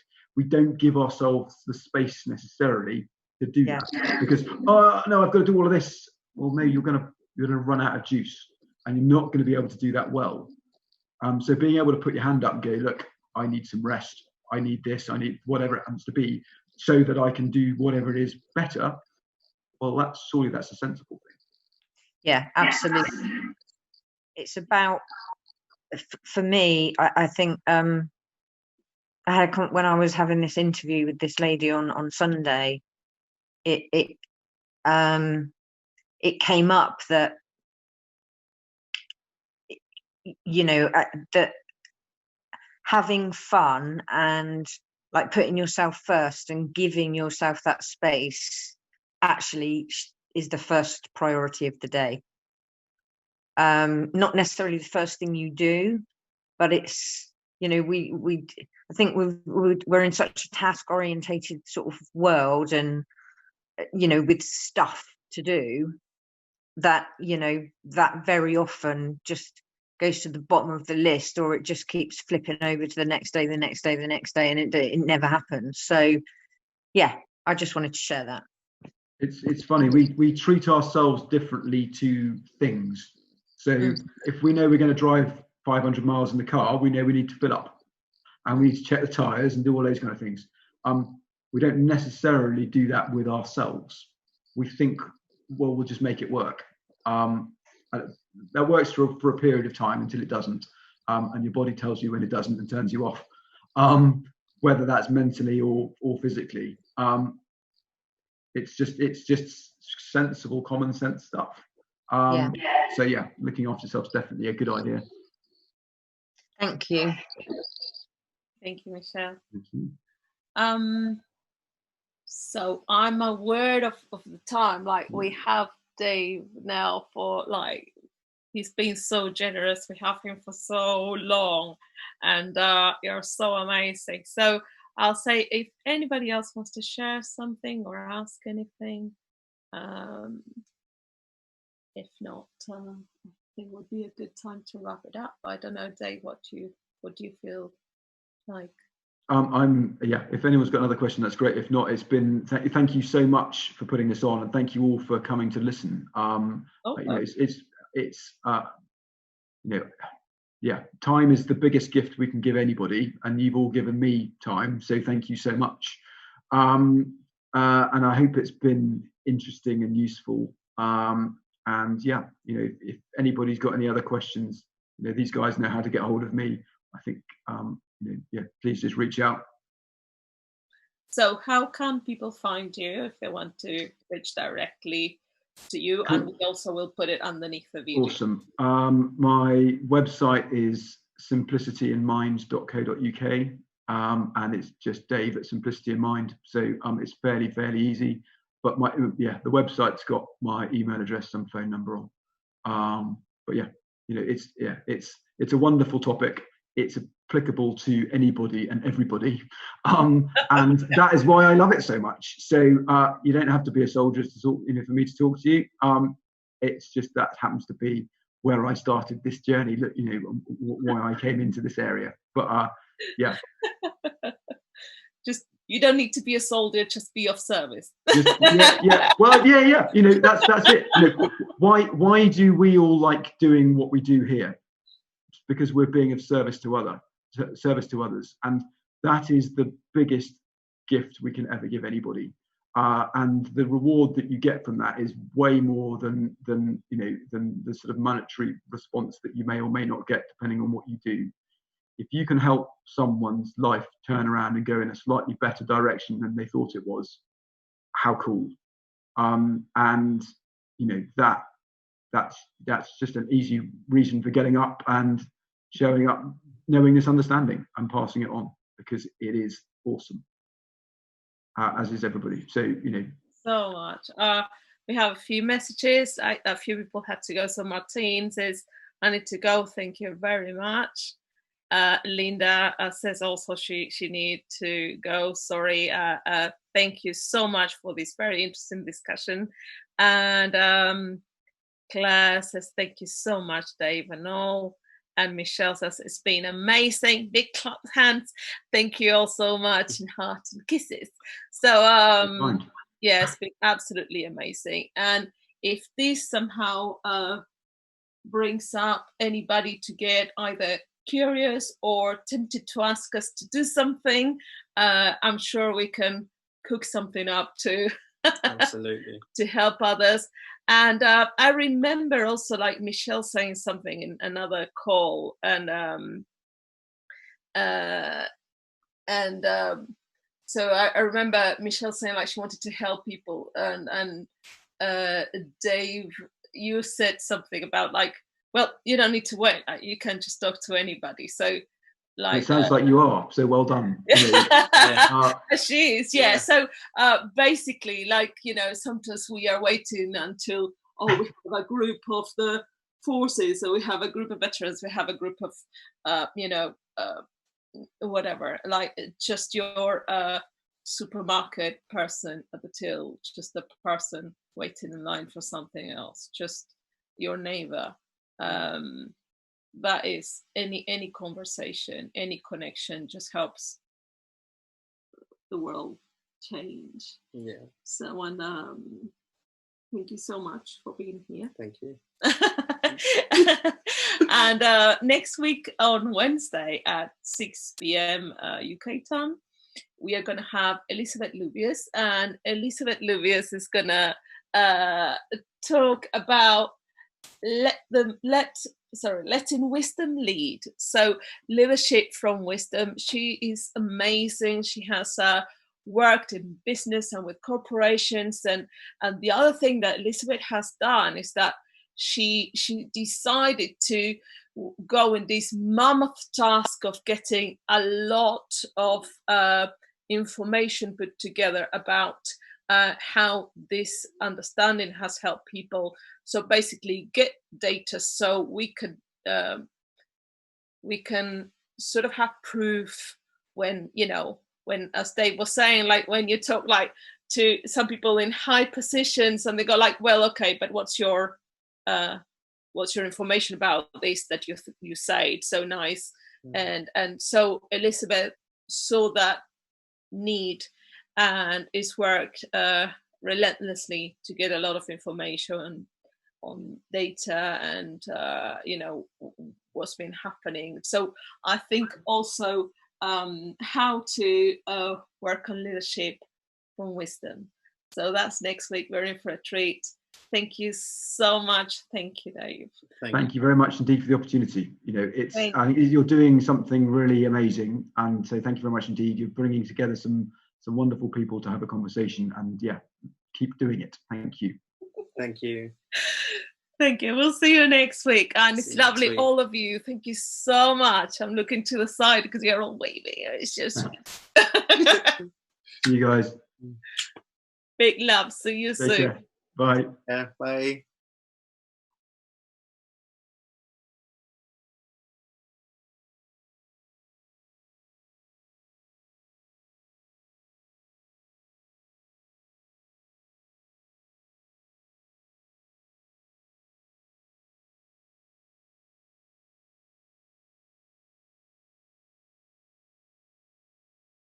give ourselves the space necessarily to do that, because, oh no, I've got to do all of this. Well, no, you're going to run out of juice, and you're not going to be able to do that well. So being able to put your hand up and go, look, I need some rest, I need this, I need whatever it happens to be, so that I can do whatever it is better. Well, that's a sensible thing. Yeah, absolutely. It's about, for me, I think I had, when I was having this interview with this lady on Sunday, it came up that, you know, that having fun and like putting yourself first and giving yourself that space actually is the first priority of the day. Not necessarily the first thing you do, but it's, you know, I think we're in such a task orientated sort of world, and, you know, with stuff to do, that, you know, that very often just goes to the bottom of the list, or it just keeps flipping over to the next day, the next day, the next day, and it never happens. So yeah, I just wanted to share that. It's funny, we treat ourselves differently to things. So if we know we're going to drive 500 miles in the car, we know we need to fill up, and we need to check the tires and do all those kind of things. We don't necessarily do that with ourselves. We think, well, we'll just make it work. That works for a period of time until it doesn't, and your body tells you when it doesn't and turns you off, whether that's mentally or physically. It's just sensible, common sense stuff. So yeah, looking after yourself is definitely a good idea. Thank you. Thank you, Michelle. Thank you. So I'm aware of the time. Like, we have Dave now for, like, he's been so generous. We have him for so long, and you're so amazing. So I'll say, if anybody else wants to share something or ask anything, if not, I think it would be a good time to wrap it up. I don't know, Dave, what do you feel like? If anyone's got another question, that's great. If not, it's been thank you so much for putting this on, and thank you all for coming to listen. Time is the biggest gift we can give anybody, and you've all given me time, so thank you so much. And I hope it's been interesting and useful. And yeah, you know, if anybody's got any other questions, you know, these guys know how to get hold of me. I think please just reach out. So how can people find you if they want to reach directly to you? Cool. And we also will put it underneath the video. Awesome. My website is simplicityin mind.co.uk, and it's just Dave at Simplicity in Mind. So it's fairly easy. But the website's got my email address and phone number on. But yeah, you know, it's a wonderful topic. It's applicable to anybody and everybody, and that is why I love it so much. So you don't have to be a soldier to talk, you know, for me to talk to you. It's just that happens to be where I started this journey. Look, you know, why I came into this area. But yeah. Just, you don't need to be a soldier, just be of service. Well, yeah. You know, that's it. You know, why do we all like doing what we do here? Because we're being of service to others, and that is the biggest gift we can ever give anybody. And the reward that you get from that is way more than the sort of monetary response that you may or may not get, depending on what you do. If you can help someone's life turn around and go in a slightly better direction than they thought it was, how cool. And you know, that's just an easy reason for getting up and showing up, knowing this understanding and passing it on, because it is awesome, as is everybody. So, so much. We have a few messages. A few people had to go. So Martine says, I need to go. Thank you very much. Linda says also she need to go. Sorry. Thank you so much for this very interesting discussion. And Claire says, thank you so much, Dave and all. And Michelle says, it's been amazing. Big clap hands. Thank you all so much, and hearts and kisses. So yeah, it's been absolutely amazing. And if this somehow brings up anybody to get either curious or tempted to ask us to do something, I'm sure we can cook something up to absolutely to help others. And I remember also, like, Michelle saying something in another call, and so I remember Michelle saying, like, she wanted to help people, and Dave, you said something about, like, well, you don't need to wait, you can just talk to anybody. So, like, it sounds like you are, so well done. She is, yeah. So basically, like, sometimes we are waiting until, we have a group of the forces, so we have a group of veterans, we have a group of whatever, like, just your supermarket person at the till, just the person waiting in line for something else, just your neighbor. That is any conversation, any connection just helps the world change. Yeah. So, and thank you so much for being here. Thank you. And next week on Wednesday at 6 p.m. UK time, we are going to have Elizabeth Luvius, and Elizabeth Luvius is going to talk about letting wisdom lead. So leadership from wisdom. She is amazing. She has worked in business and with corporations, and the other thing that Elizabeth has done is that she decided to go in this mammoth task of getting a lot of information put together about how this understanding has helped people. So basically get data so we can sort of have proof when, as Dave was saying, like, when you talk, like, to some people in high positions and they go, like, well, okay, but what's your information about this that you say? It's so nice. Mm. And so Elizabeth saw that need and is worked relentlessly to get a lot of information on data and what's been happening. So I think also how to work on leadership from wisdom. So that's next week. We're in for a treat. Thank you so much. Thank you, Dave. Thank you very much indeed for the opportunity. I think you're doing something really amazing, and so thank you very much indeed. You're bringing together some wonderful people to have a conversation, and yeah, keep doing it. Thank you. Thank you. Thank you. We'll see you next week. And it's lovely, all of you. Thank you so much. I'm looking to the side because you're all waving. It's just see you guys. Big love. See you soon. Care. Bye. Yeah, bye.